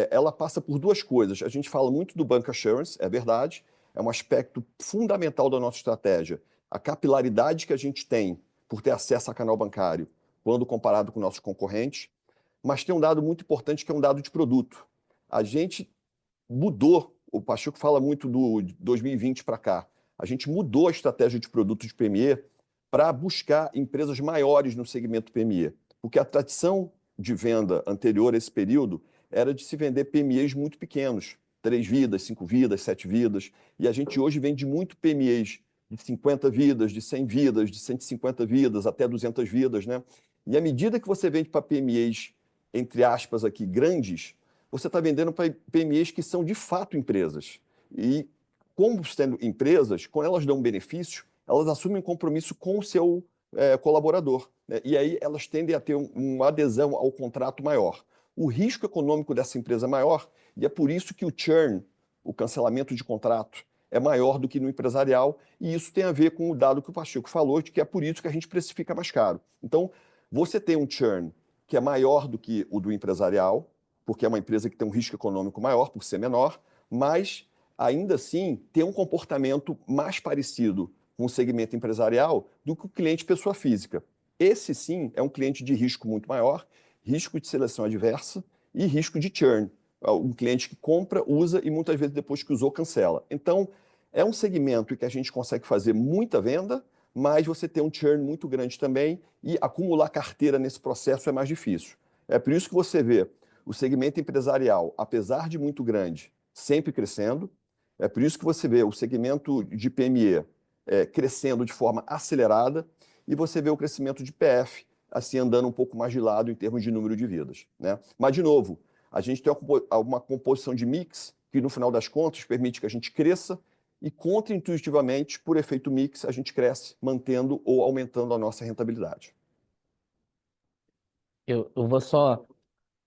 ela passa por 2 coisas. A gente fala muito do Bancassurance, é verdade, é um aspecto fundamental da nossa estratégia. A capilaridade que a gente tem por ter acesso a canal bancário, quando comparado com nossos concorrentes, mas tem um dado muito importante que é um dado de produto. A gente mudou, o Pacheco fala muito do 2020 para cá, a gente mudou a estratégia de produto de PME para buscar empresas maiores no segmento PME, porque a tradição de venda anterior a esse período era de se vender PMEs muito pequenos, 3 vidas, 5 vidas, 7 vidas, e a gente hoje vende muito PMEs de 50 vidas, de 100 vidas, de 150 vidas, até 200 vidas, né? E à medida que você vende para PMEs, entre aspas aqui, grandes, você está vendendo para PMEs que são de fato empresas. E como sendo empresas, quando elas dão benefício, elas assumem um compromisso com o seu colaborador, né? E aí elas tendem a ter uma adesão ao contrato maior. o risco econômico dessa empresa é maior, e é por isso que o churn, o cancelamento de contrato, é maior do que no empresarial, e isso tem a ver com o dado que o Pacheco falou, de que é por isso que a gente precifica mais caro. Então, você tem um churn que é maior do que o do empresarial, porque é uma empresa que tem um risco econômico maior, por ser menor, mas, ainda assim, tem um comportamento mais parecido com o segmento empresarial do que o cliente pessoa física. Esse, sim, é um cliente de risco muito maior, risco de seleção adversa e risco de churn. Um cliente que compra, usa e muitas vezes depois que usou, cancela. Então, é um segmento em que a gente consegue fazer muita venda, mas você tem um churn muito grande também e acumular carteira nesse processo é mais difícil. É por isso que você vê o segmento empresarial, apesar de muito grande, sempre crescendo. É por isso que você vê o segmento de PME crescendo de forma acelerada e você vê o crescimento de PF assim andando um pouco mais de lado em termos de número de vidas, né? Mas, de novo, a gente tem uma composição de mix que, no final das contas, permite que a gente cresça e, contra-intuitivamente, por efeito mix, a gente cresce, mantendo ou aumentando a nossa rentabilidade. Eu vou só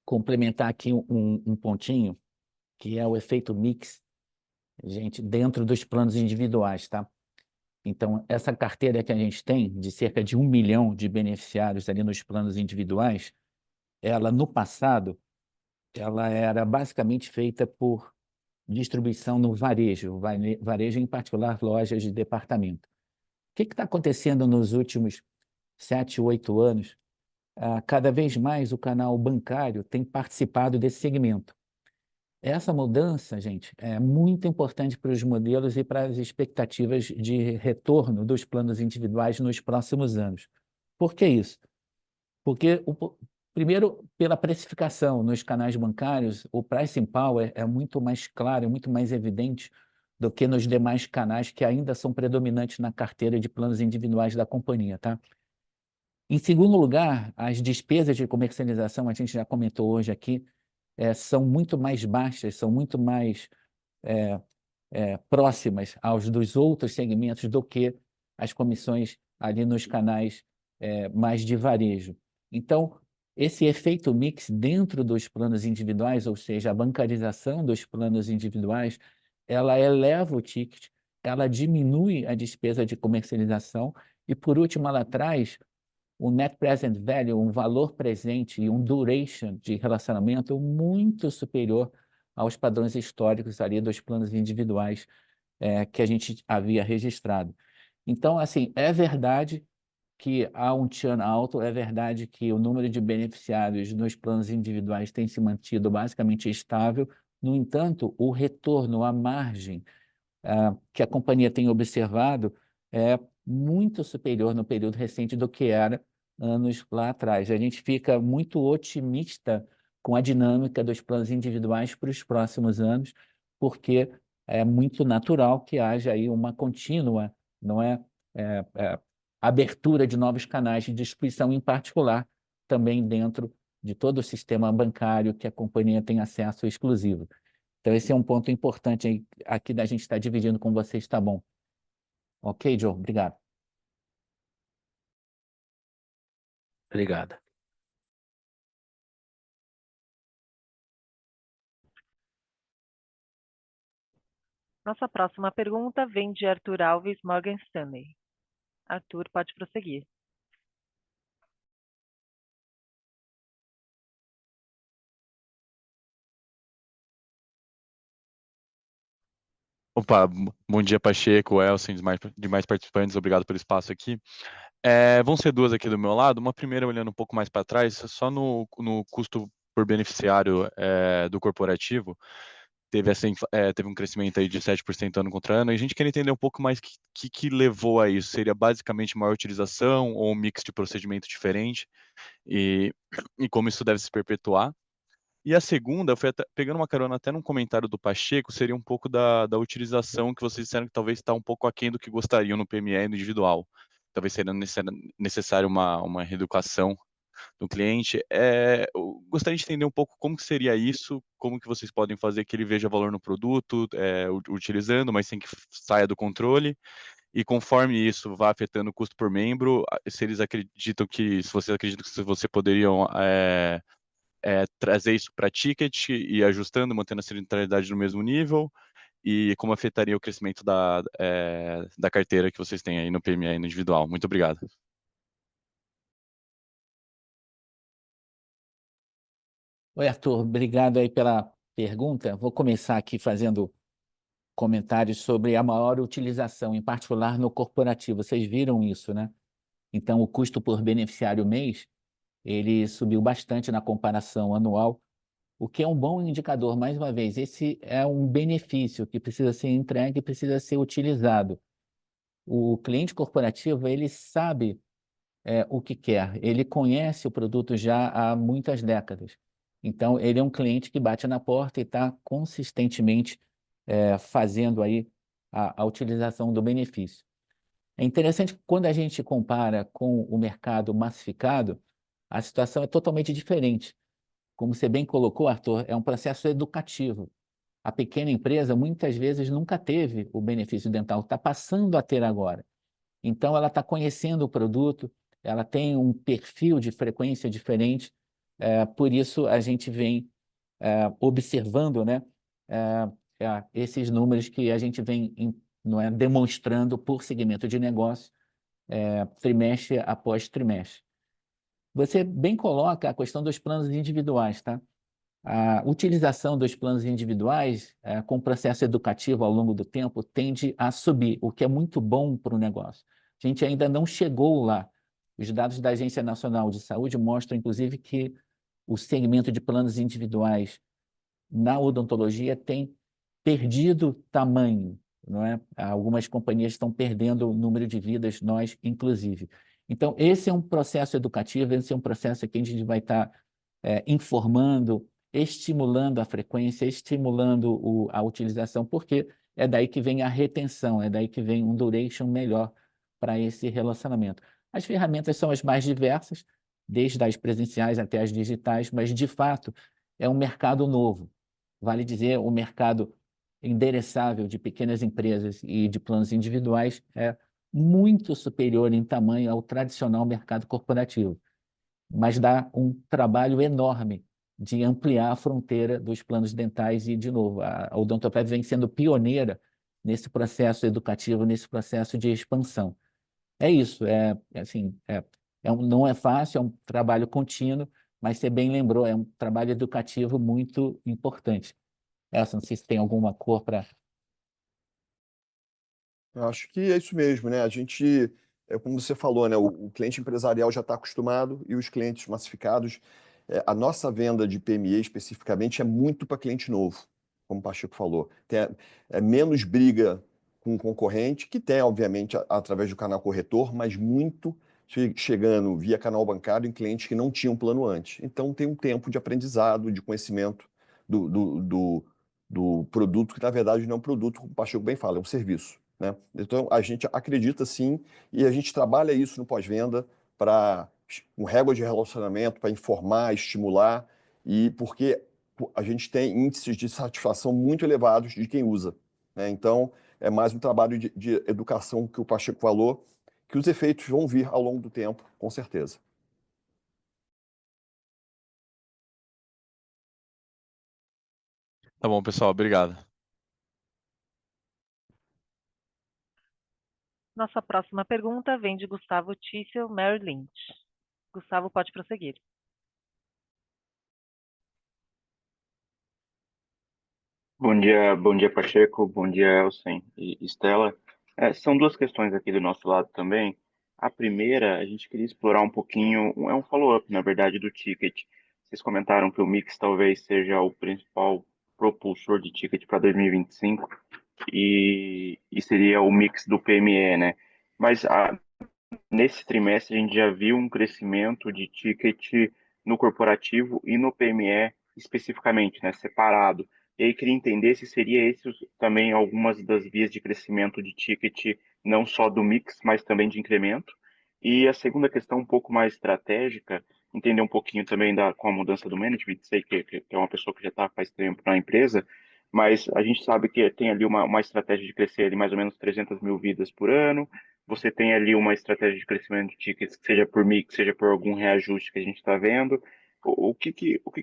complementar aqui um pontinho, que é o efeito mix, gente, dentro dos planos individuais, tá? Então, essa carteira que a gente tem, de cerca de 1 milhão de beneficiários ali nos planos individuais, ela, no passado, ela era basicamente feita por distribuição no varejo, varejo em particular, lojas de departamento. O que está acontecendo nos últimos 7, 8 anos? Cada vez mais o canal bancário tem participado desse segmento. Essa mudança, gente, é muito importante para os modelos e para as expectativas de retorno dos planos individuais nos próximos anos. Por que isso? Porque, primeiro, pela precificação nos canais bancários, o pricing power é muito mais claro, é muito mais evidente do que nos demais canais que ainda são predominantes na carteira de planos individuais da companhia, tá? Em segundo lugar, as despesas de comercialização, a gente já comentou hoje aqui, são muito mais baixas, são muito mais próximas aos dos outros segmentos do que as comissões ali nos canais mais de varejo. Então, esse efeito mix dentro dos planos individuais, ou seja, a bancarização dos planos individuais, ela eleva o ticket, ela diminui a despesa de comercialização e, por último, ela traz um net present value, um valor presente e um duration de relacionamento muito superior aos padrões históricos ali dos planos individuais que a gente havia registrado. Então, assim, é verdade que há um churn alto, é verdade que o número de beneficiários nos planos individuais tem se mantido basicamente estável. No entanto, o retorno à margem que a companhia tem observado é muito superior no período recente do que era anos lá atrás. A gente fica muito otimista com a dinâmica dos planos individuais para os próximos anos, porque é muito natural que haja aí uma contínua, não abertura de novos canais de distribuição, em particular também dentro de todo o sistema bancário que a companhia tem acesso exclusivo. Então, esse é um ponto importante aqui da gente estar dividindo com vocês, tá bom? Ok, Joe? Obrigado. Obrigado. Nossa próxima pergunta vem de Arthur Alves, Morgan Stanley. Arthur, pode prosseguir. Opa, bom dia, Pacheco, Elson, demais participantes, obrigado pelo espaço aqui. Vão ser duas aqui do meu lado, uma primeira olhando um pouco mais para trás, só no custo por beneficiário do corporativo, teve um crescimento aí de 7% ano contra ano, e a gente quer entender um pouco mais que levou a isso, seria basicamente maior utilização ou um mix de procedimento diferente, e como isso deve se perpetuar. E a segunda, foi pegando uma carona até num comentário do Pacheco, seria um pouco da utilização que vocês disseram que talvez está um pouco aquém do que gostariam no PME e no individual. Talvez seria necessário uma reeducação do cliente. Eu gostaria de entender um pouco como que seria isso, como que vocês podem fazer que ele veja valor no produto, utilizando, mas sem que saia do controle. E conforme isso vá afetando o custo por membro, se vocês acreditam que você poderiam trazer isso para ticket e ajustando, mantendo a centralidade no mesmo nível, e como afetaria o crescimento da carteira que vocês têm aí no PME no individual. Muito obrigado. Oi, Arthur, obrigado aí pela pergunta. Vou começar aqui fazendo comentários sobre a maior utilização, em particular no corporativo. Vocês viram isso, né? Então, o custo por beneficiário mês, ele subiu bastante na comparação anual, o que é um bom indicador. Mais uma vez, esse é um benefício que precisa ser entregue e precisa ser utilizado. O cliente corporativo, ele sabe o que quer, ele conhece o produto já há muitas décadas. Então, ele é um cliente que bate na porta e está consistentemente fazendo aí a utilização do benefício. É interessante que quando a gente compara com o mercado massificado, a situação é totalmente diferente. Como você bem colocou, Arthur, é um processo educativo. A pequena empresa muitas vezes nunca teve o benefício dental, está passando a ter agora. Então, ela está conhecendo o produto, ela tem um perfil de frequência diferente, por isso a gente vem observando, né, esses números que a gente vem não é, demonstrando por segmento de negócio, trimestre após trimestre. Você bem coloca a questão dos planos individuais, tá? A utilização dos planos individuais, com o processo educativo ao longo do tempo, tende a subir, o que é muito bom para o negócio. A gente ainda não chegou lá. Os dados da Agência Nacional de Saúde mostram, inclusive, que o segmento de planos individuais na odontologia tem perdido tamanho, não é? Algumas companhias estão perdendo o número de vidas, nós inclusive. Então, esse é um processo educativo, esse é um processo que a gente vai estar informando, estimulando a frequência, estimulando a utilização, porque é daí que vem a retenção, é daí que vem um duration melhor para esse relacionamento. As ferramentas são as mais diversas, desde as presenciais até as digitais, mas, de fato, é um mercado novo. Vale dizer, o mercado endereçável de pequenas empresas e de planos individuais é muito superior em tamanho ao tradicional mercado corporativo, mas dá um trabalho enorme de ampliar a fronteira dos planos dentais e, de novo, a Odontoprev vem sendo pioneira nesse processo educativo, nesse processo de expansão. É isso, não é fácil, é um trabalho contínuo, mas você bem lembrou, é um trabalho educativo muito importante. Elson, não sei se tem alguma cor para... Eu acho que é isso mesmo, né? A gente, como você falou, né? O cliente empresarial já está acostumado e os clientes massificados, a nossa venda de PME especificamente é muito para cliente novo, como o Pacheco falou. Tem menos briga com o concorrente, que tem, obviamente, através do canal corretor, mas muito chegando via canal bancário em clientes que não tinham plano antes. Então, tem um tempo de aprendizado, de conhecimento do produto, que na verdade não é um produto, como o Pacheco bem fala, é um serviço, né? Então, a gente acredita sim, e a gente trabalha isso no pós-venda com régua de relacionamento, para informar, estimular, e porque a gente tem índices de satisfação muito elevados de quem usa, né? Então, é mais um trabalho de educação que o Pacheco falou, que os efeitos vão vir ao longo do tempo, com certeza. Tá bom, pessoal, obrigado. Nossa próxima pergunta vem de Gustavo Tício, Merrill Lynch. Gustavo, pode prosseguir. Bom dia Pacheco, bom dia Elsen e Estela. São duas questões aqui do nosso lado também. A primeira, a gente queria explorar um pouquinho, é um follow-up, na verdade, do ticket. Vocês comentaram que o mix talvez seja o principal propulsor de ticket para 2025 e seria o mix do PME, né? Mas nesse trimestre a gente já viu um crescimento de ticket no corporativo e no PME especificamente, né, separado. E aí queria entender se seria esses também algumas das vias de crescimento de ticket, não só do mix, mas também de incremento. E a segunda questão, um pouco mais estratégica, entender um pouquinho também com a mudança do management, sei que é uma pessoa que já está faz tempo na empresa, mas a gente sabe que tem ali uma estratégia de crescer ali mais ou menos 300 mil vidas por ano. Você tem ali uma estratégia de crescimento de tickets, seja por mix, seja por algum reajuste que a gente está vendo. o que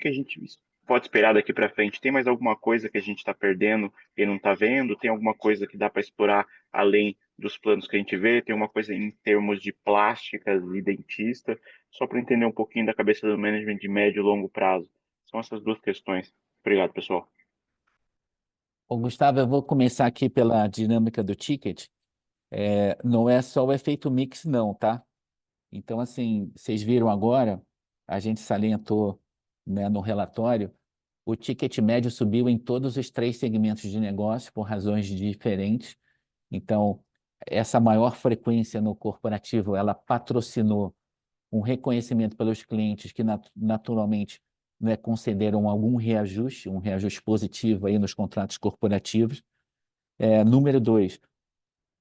a gente pode esperar daqui para frente? Tem mais alguma coisa que a gente está perdendo e não está vendo? Tem alguma coisa que dá para explorar além dos planos que a gente vê? Tem uma coisa em termos de plásticas e dentista? Só para entender um pouquinho da cabeça do management de médio e longo prazo. São essas duas questões. Obrigado, pessoal. Ô, Gustavo, eu vou começar aqui pela dinâmica do ticket. Não é só o efeito mix, não, tá? Então, assim, vocês viram agora, a gente salientou, né, no relatório, o ticket médio subiu em todos os 3 segmentos de negócio por razões diferentes. Então, essa maior frequência no corporativo, ela patrocinou um reconhecimento pelos clientes que naturalmente, né, concederam algum reajuste, um reajuste positivo aí nos contratos corporativos. Número 2,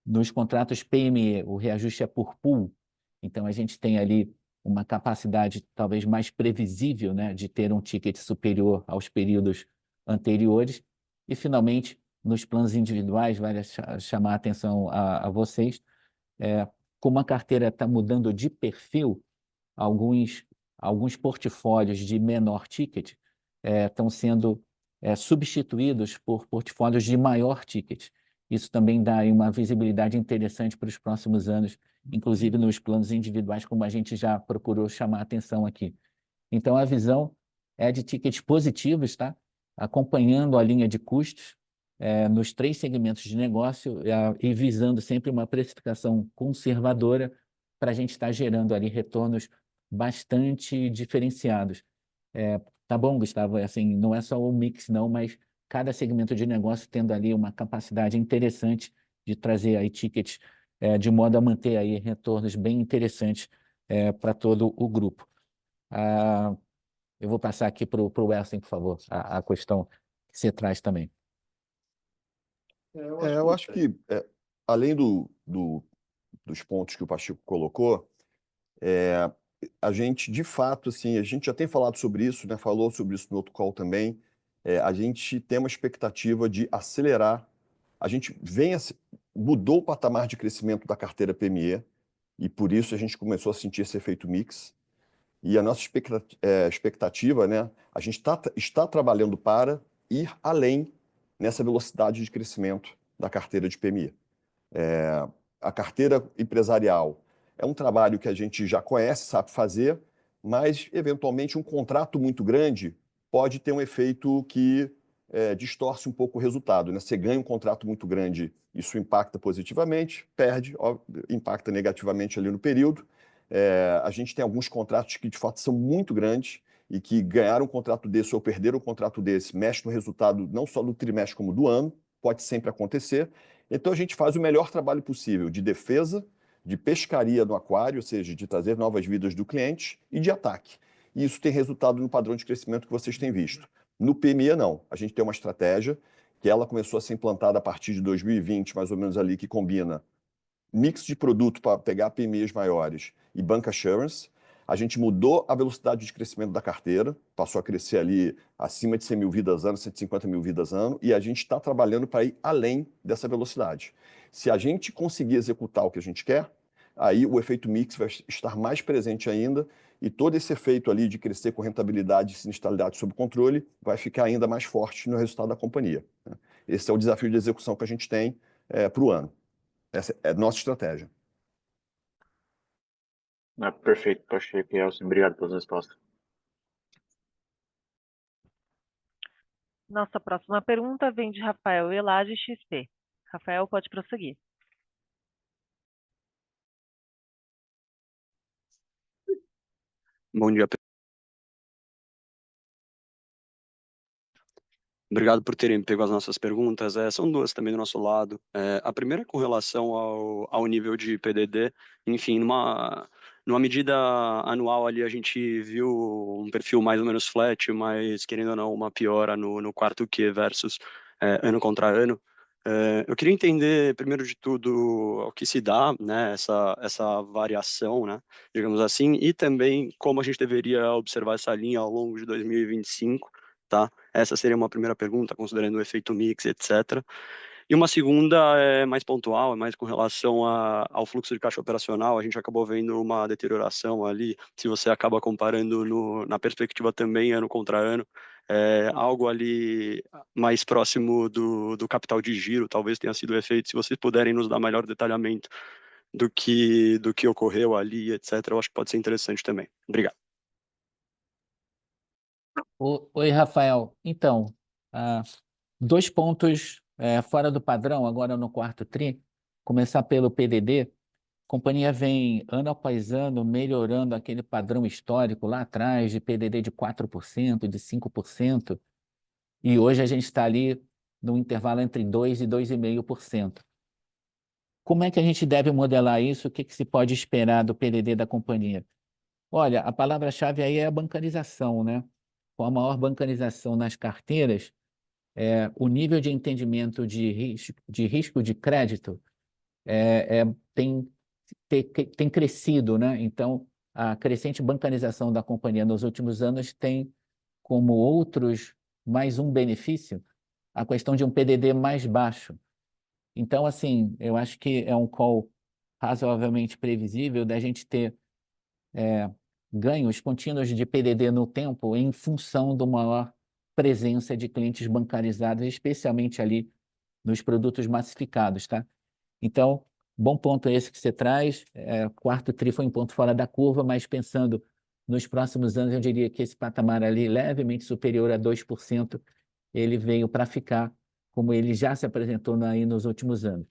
nos contratos PME, o reajuste é por pool, então a gente tem ali uma capacidade talvez mais previsível, né, de ter um ticket superior aos períodos anteriores. E, finalmente, nos planos individuais, vale chamar a atenção a vocês, como a carteira está mudando de perfil, alguns portfólios de menor ticket estão sendo substituídos por portfólios de maior ticket. Isso também dá aí uma visibilidade interessante para os próximos anos, inclusive nos planos individuais, como a gente já procurou chamar a atenção aqui. Então, a visão é de tickets positivos, tá? Acompanhando a linha de custos nos 3 segmentos de negócio e visando sempre uma precificação conservadora para a gente estar gerando ali retornos bastante diferenciados. Tá bom, Gustavo? Assim, não é só o mix, não, mas cada segmento de negócio tendo ali uma capacidade interessante de trazer aí tickets de modo a manter aí retornos bem interessantes para todo o grupo. Eu vou passar aqui para o Elsen, por favor, a questão que você traz também. Eu acho que, além dos pontos que o Pacheco colocou, a gente, de fato, assim, a gente já tem falado sobre isso, né? Falou sobre isso no outro call também. A gente tem uma expectativa de acelerar. A gente mudou o patamar de crescimento da carteira PME e por isso a gente começou a sentir esse efeito mix. E a nossa expectativa, né? A gente está trabalhando para ir além nessa velocidade de crescimento da carteira de PME. A carteira empresarial é um trabalho que a gente já conhece, sabe fazer, mas, eventualmente, um contrato muito grande pode ter um efeito que distorce um pouco o resultado, né? Você ganha um contrato muito grande, isso impacta positivamente, perde, impacta negativamente ali no período. A gente tem alguns contratos que, de fato, são muito grandes e que ganharam um contrato desse ou perderam um contrato desse, mexe no resultado não só do trimestre como do ano, pode sempre acontecer. Então, a gente faz o melhor trabalho possível de defesa, de pescaria no aquário, ou seja, de trazer novas vidas do cliente, e de ataque. E isso tem resultado no padrão de crescimento que vocês têm visto. No PME, não. A gente tem uma estratégia que ela começou a ser implantada a partir de 2020, mais ou menos ali, que combina mix de produto para pegar PMEs maiores e bancassurance. A gente mudou a velocidade de crescimento da carteira, passou a crescer ali acima de 100 mil vidas ano, 150 mil vidas ano, e a gente está trabalhando para ir além dessa velocidade. Se a gente conseguir executar o que a gente quer, aí o efeito mix vai estar mais presente ainda, e todo esse efeito ali de crescer com rentabilidade e sinistralidade sob controle vai ficar ainda mais forte no resultado da companhia. Esse é o desafio de execução que a gente tem para o ano. Essa é a nossa estratégia. Perfeito, Pacheco e Elson. Obrigado pelas respostas. Nossa próxima pergunta vem de Rafael Elage, XP. Rafael, pode prosseguir. Bom dia. Obrigado por terem pego as nossas perguntas. São duas também do nosso lado. A primeira é com relação ao nível de PDD. Enfim, numa medida anual ali, a gente viu um perfil mais ou menos flat, mas, querendo ou não, uma piora no quarto Q versus ano contra ano. Eu queria entender, primeiro de tudo, o que se dá, né, essa variação, né, digamos assim, e também como a gente deveria observar essa linha ao longo de 2025, tá? Essa seria uma primeira pergunta, considerando o efeito mix, etc. E uma segunda é mais pontual, é mais com relação ao fluxo de caixa operacional. A gente acabou vendo uma deterioração ali, se você acaba comparando na perspectiva também ano contra ano, algo ali mais próximo do capital de giro, talvez tenha sido o efeito. Se vocês puderem nos dar melhor detalhamento do que ocorreu ali, etc., eu acho que pode ser interessante também. Obrigado. Oi, Rafael. Então, 2 pontos fora do padrão, agora no quarto tri. Começar pelo PDD. A companhia vem, ano após ano, melhorando aquele padrão histórico lá atrás, de PDD de 4%, de 5%, e hoje a gente está ali no intervalo entre 2% e 2,5%. Como é que a gente deve modelar isso? O que se pode esperar do PDD da companhia? Olha, a palavra-chave aí é a bancarização, né? Com a maior bancarização nas carteiras, o nível de entendimento de risco de crédito tem crescido, né? Então, a crescente bancarização da companhia nos últimos anos tem como mais um benefício a questão de um PDD mais baixo. Então, assim, eu acho que é um call razoavelmente previsível da gente ter ganhos contínuos de PDD no tempo em função de uma maior presença de clientes bancarizados, especialmente ali nos produtos massificados, tá? Então, bom ponto esse que você traz. Quarto tri foi um ponto fora da curva, mas pensando nos próximos anos, eu diria que esse patamar ali, levemente superior a 2%, ele veio para ficar, como ele já se apresentou aí nos últimos anos.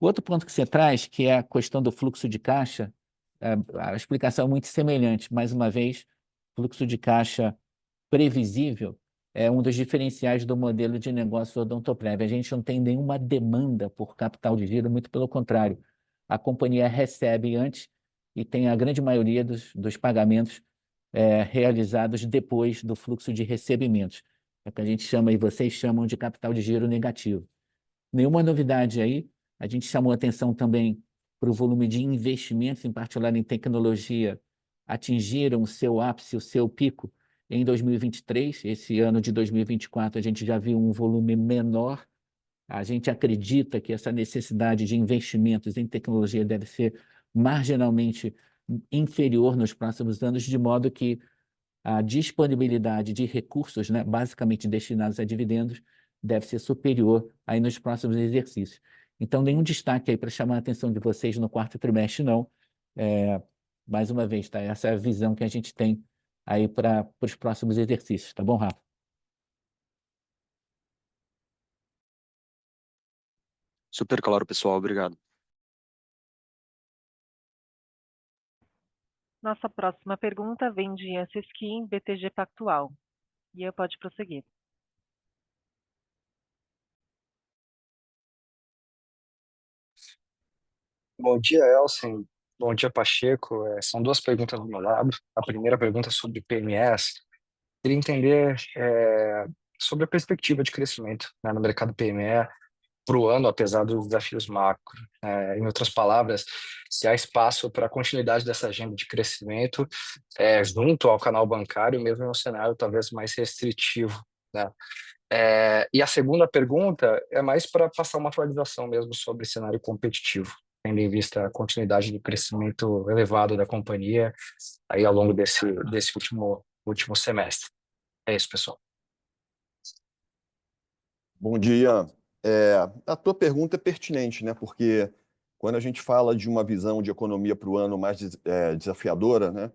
O outro ponto que você traz, que é a questão do fluxo de caixa, a explicação é muito semelhante. Mais uma vez, fluxo de caixa previsível é um dos diferenciais do modelo de negócio Odontoprev. A gente não tem nenhuma demanda por capital de giro, muito pelo contrário. A companhia recebe antes e tem a grande maioria dos pagamentos realizados depois do fluxo de recebimentos. É o que a gente chama, e vocês chamam, de capital de giro negativo. Nenhuma novidade aí. A gente chamou atenção também para o volume de investimentos, em particular em tecnologia, atingiram o seu ápice, o seu pico em 2023. Esse ano de 2024, a gente já viu um volume menor. A gente acredita que essa necessidade de investimentos em tecnologia deve ser marginalmente inferior nos próximos anos, de modo que a disponibilidade de recursos, né, basicamente destinados a dividendos, deve ser superior aí nos próximos exercícios. Então, nenhum destaque aí para chamar a atenção de vocês no quarto trimestre, não. Mais uma vez, tá? Essa é a visão que a gente tem aí para os próximos exercícios, tá bom, Rafa? Super claro, pessoal. Obrigado. Nossa próxima pergunta vem de Ian Seskin, BTG Pactual. Ian, pode prosseguir. Bom dia, Elsen. Bom dia, Pacheco. São duas perguntas do meu lado. A primeira pergunta é sobre PMS. Queria entender sobre a perspectiva de crescimento, né, no mercado PME para o ano, apesar dos desafios macro. Em outras palavras, se há espaço para a continuidade dessa agenda de crescimento junto ao canal bancário, mesmo em um cenário talvez mais restritivo, né? E a segunda pergunta é mais para passar uma atualização mesmo sobre cenário competitivo, tendo em vista a continuidade de crescimento elevado da companhia aí ao longo desse último semestre. É isso, pessoal. Bom dia. A tua pergunta é pertinente, né? Porque quando a gente fala de uma visão de economia para o ano mais desafiadora, né?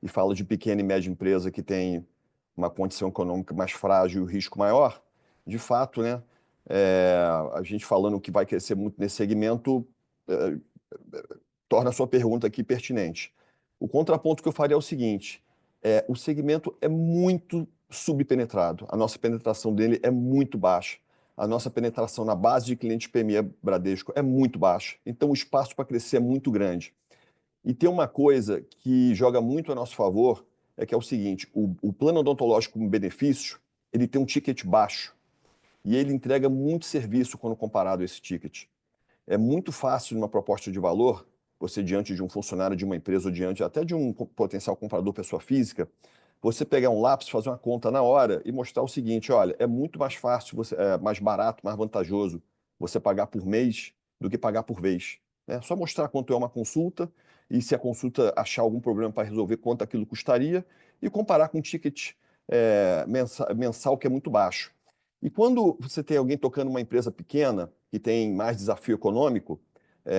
E fala de pequena e média empresa que tem uma condição econômica mais frágil e o risco maior, de fato, né? A gente falando que vai crescer muito nesse segmento torna a sua pergunta aqui pertinente. O contraponto que eu faria é o seguinte: o segmento é muito subpenetrado, a nossa penetração dele é muito baixa. A nossa penetração na base de clientes PME Bradesco é muito baixa, então o espaço para crescer é muito grande. E tem uma coisa que joga muito a nosso favor, que é o seguinte: o plano odontológico como benefício, ele tem um ticket baixo e ele entrega muito serviço quando comparado a esse ticket. É muito fácil numa proposta de valor, você diante de um funcionário de uma empresa ou diante até de um potencial comprador pessoa física, você pegar um lápis, fazer uma conta na hora e mostrar o seguinte: olha, é muito mais fácil, mais barato, mais vantajoso você pagar por mês do que pagar por vez. É só mostrar quanto é uma consulta e se a consulta achar algum problema para resolver, quanto aquilo custaria e comparar com um ticket mensal que é muito baixo. E quando você tem alguém tocando uma empresa pequena, que tem mais desafio econômico,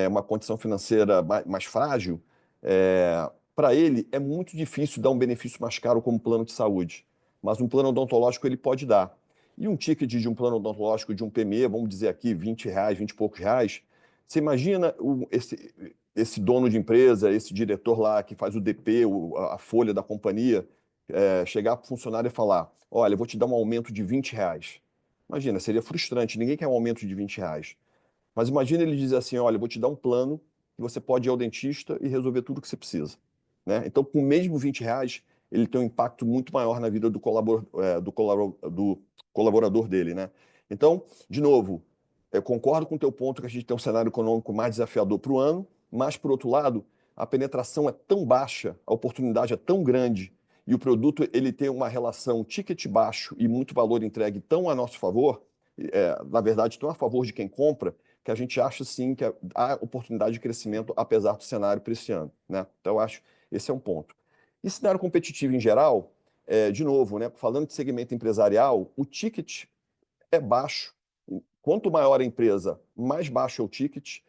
uma condição financeira mais frágil, para ele é muito difícil dar um benefício mais caro como plano de saúde. Mas um plano odontológico ele pode dar. E um ticket de um plano odontológico de um PME, vamos dizer aqui, R$20, 20 e poucos reais, você imagina esse dono de empresa, esse diretor lá que faz o DP, a folha da companhia, chegar para o funcionário e falar, olha, eu vou te dar um aumento de R$20. Imagina, seria frustrante, ninguém quer um aumento de R$20. Mas imagina ele dizer assim, olha, eu vou te dar um plano que você pode ir ao dentista e resolver tudo o que você precisa. Né? Então, com o mesmo R$20, ele tem um impacto muito maior na vida do colaborador dele. Né? Então, de novo, eu concordo com o teu ponto que a gente tem um cenário econômico mais desafiador para o ano, mas, por outro lado, a penetração é tão baixa, a oportunidade é tão grande e o produto ele tem uma relação ticket baixo e muito valor entregue tão a nosso favor, na verdade, tão a favor de quem compra, que a gente acha sim que há oportunidade de crescimento apesar do cenário para esse ano. Né? Então, eu acho esse é um ponto. E cenário competitivo em geral, de novo, né, falando de segmento empresarial, o ticket é baixo. Quanto maior a empresa, mais baixo é o ticket.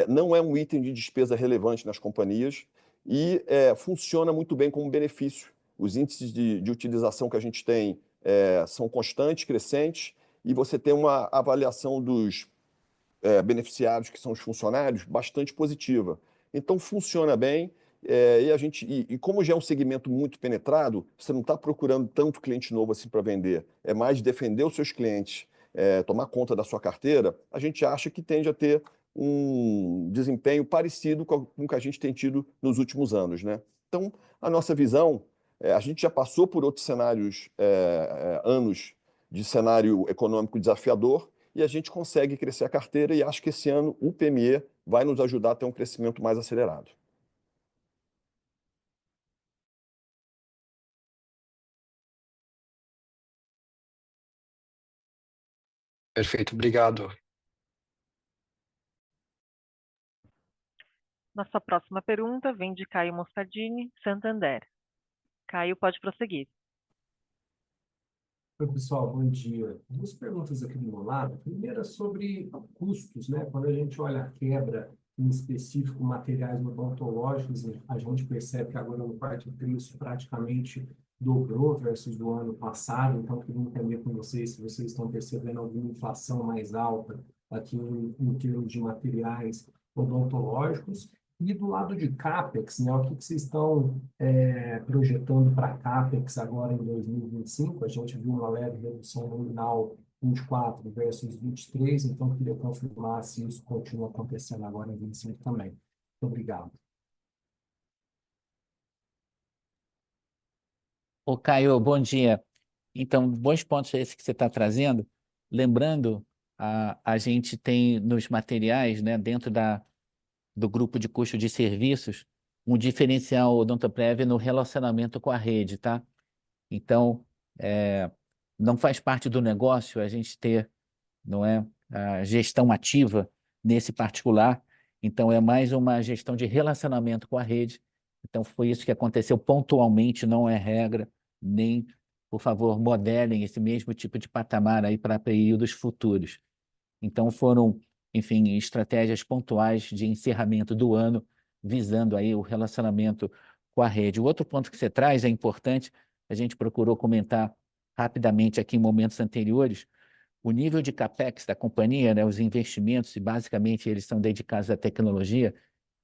Não é um item de despesa relevante nas companhias e funciona muito bem como benefício. Os índices de utilização que a gente tem são constantes, crescentes, e você tem uma avaliação dos beneficiários, que são os funcionários, bastante positiva. Então, funciona bem. E como já é um segmento muito penetrado, você não está procurando tanto cliente novo assim para vender. É mais defender os seus clientes, tomar conta da sua carteira. A gente acha que tende a ter um desempenho parecido com o que a gente tem tido nos últimos anos. Né? Então, a nossa visão, a gente já passou por outros cenários, anos de cenário econômico desafiador, e a gente consegue crescer a carteira e acho que esse ano o PME vai nos ajudar a ter um crescimento mais acelerado. Perfeito, obrigado. Nossa próxima pergunta vem de Caio Moscardini, Santander. Caio, pode prosseguir. Oi, pessoal, bom dia. Duas perguntas aqui do meu lado. Primeira sobre custos, né? Quando a gente olha a quebra, em específico, materiais odontológicos, a gente percebe que agora no quarto tri isso praticamente dobrou versus do ano passado. Então, queria entender com vocês se vocês estão percebendo alguma inflação mais alta aqui em termos de materiais odontológicos. E do lado de CAPEX, né, o que vocês estão projetando para CAPEX agora em 2025? A gente viu uma leve redução nominal 24 versus 23, então queria confirmar se isso continua acontecendo agora em 25 também. Muito obrigado. Ô, Caio, bom dia. Então, bons pontos esses que você está trazendo. Lembrando, a gente tem nos materiais, né, dentro do grupo de custo de serviços, um diferencial Odontoprev no relacionamento com a rede, tá? Então, não faz parte do negócio a gente ter, não é, a gestão ativa nesse particular. Então, é mais uma gestão de relacionamento com a rede. Então, foi isso que aconteceu pontualmente, não é regra, nem, por favor, modelem esse mesmo tipo de patamar aí para períodos futuros. Então, foram, enfim, estratégias pontuais de encerramento do ano, visando aí o relacionamento com a rede. O outro ponto que você traz é importante, a gente procurou comentar rapidamente aqui em momentos anteriores, o nível de CAPEX da companhia, né, os investimentos, e basicamente eles são dedicados à tecnologia,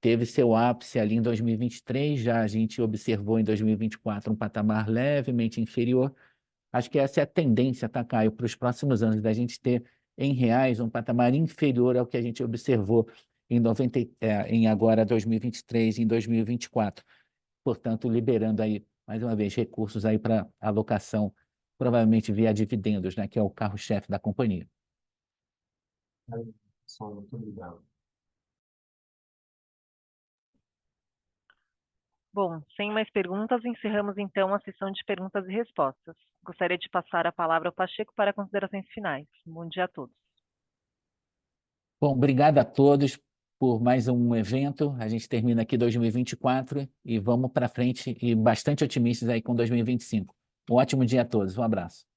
teve seu ápice ali em 2023, já a gente observou em 2024 um patamar levemente inferior. Acho que essa é a tendência, tá, Caio, para os próximos anos, da gente ter em reais um patamar inferior ao que a gente observou em agora 2023 e em 2024. Portanto, liberando aí, mais uma vez, recursos aí para alocação, provavelmente via dividendos, né, que é o carro-chefe da companhia. Pessoal, muito obrigado. Bom, sem mais perguntas, encerramos então a sessão de perguntas e respostas. Gostaria de passar a palavra ao Pacheco para considerações finais. Bom dia a todos. Bom, obrigado a todos por mais um evento. A gente termina aqui 2024 e vamos para frente e bastante otimistas aí com 2025. Um ótimo dia a todos. Um abraço.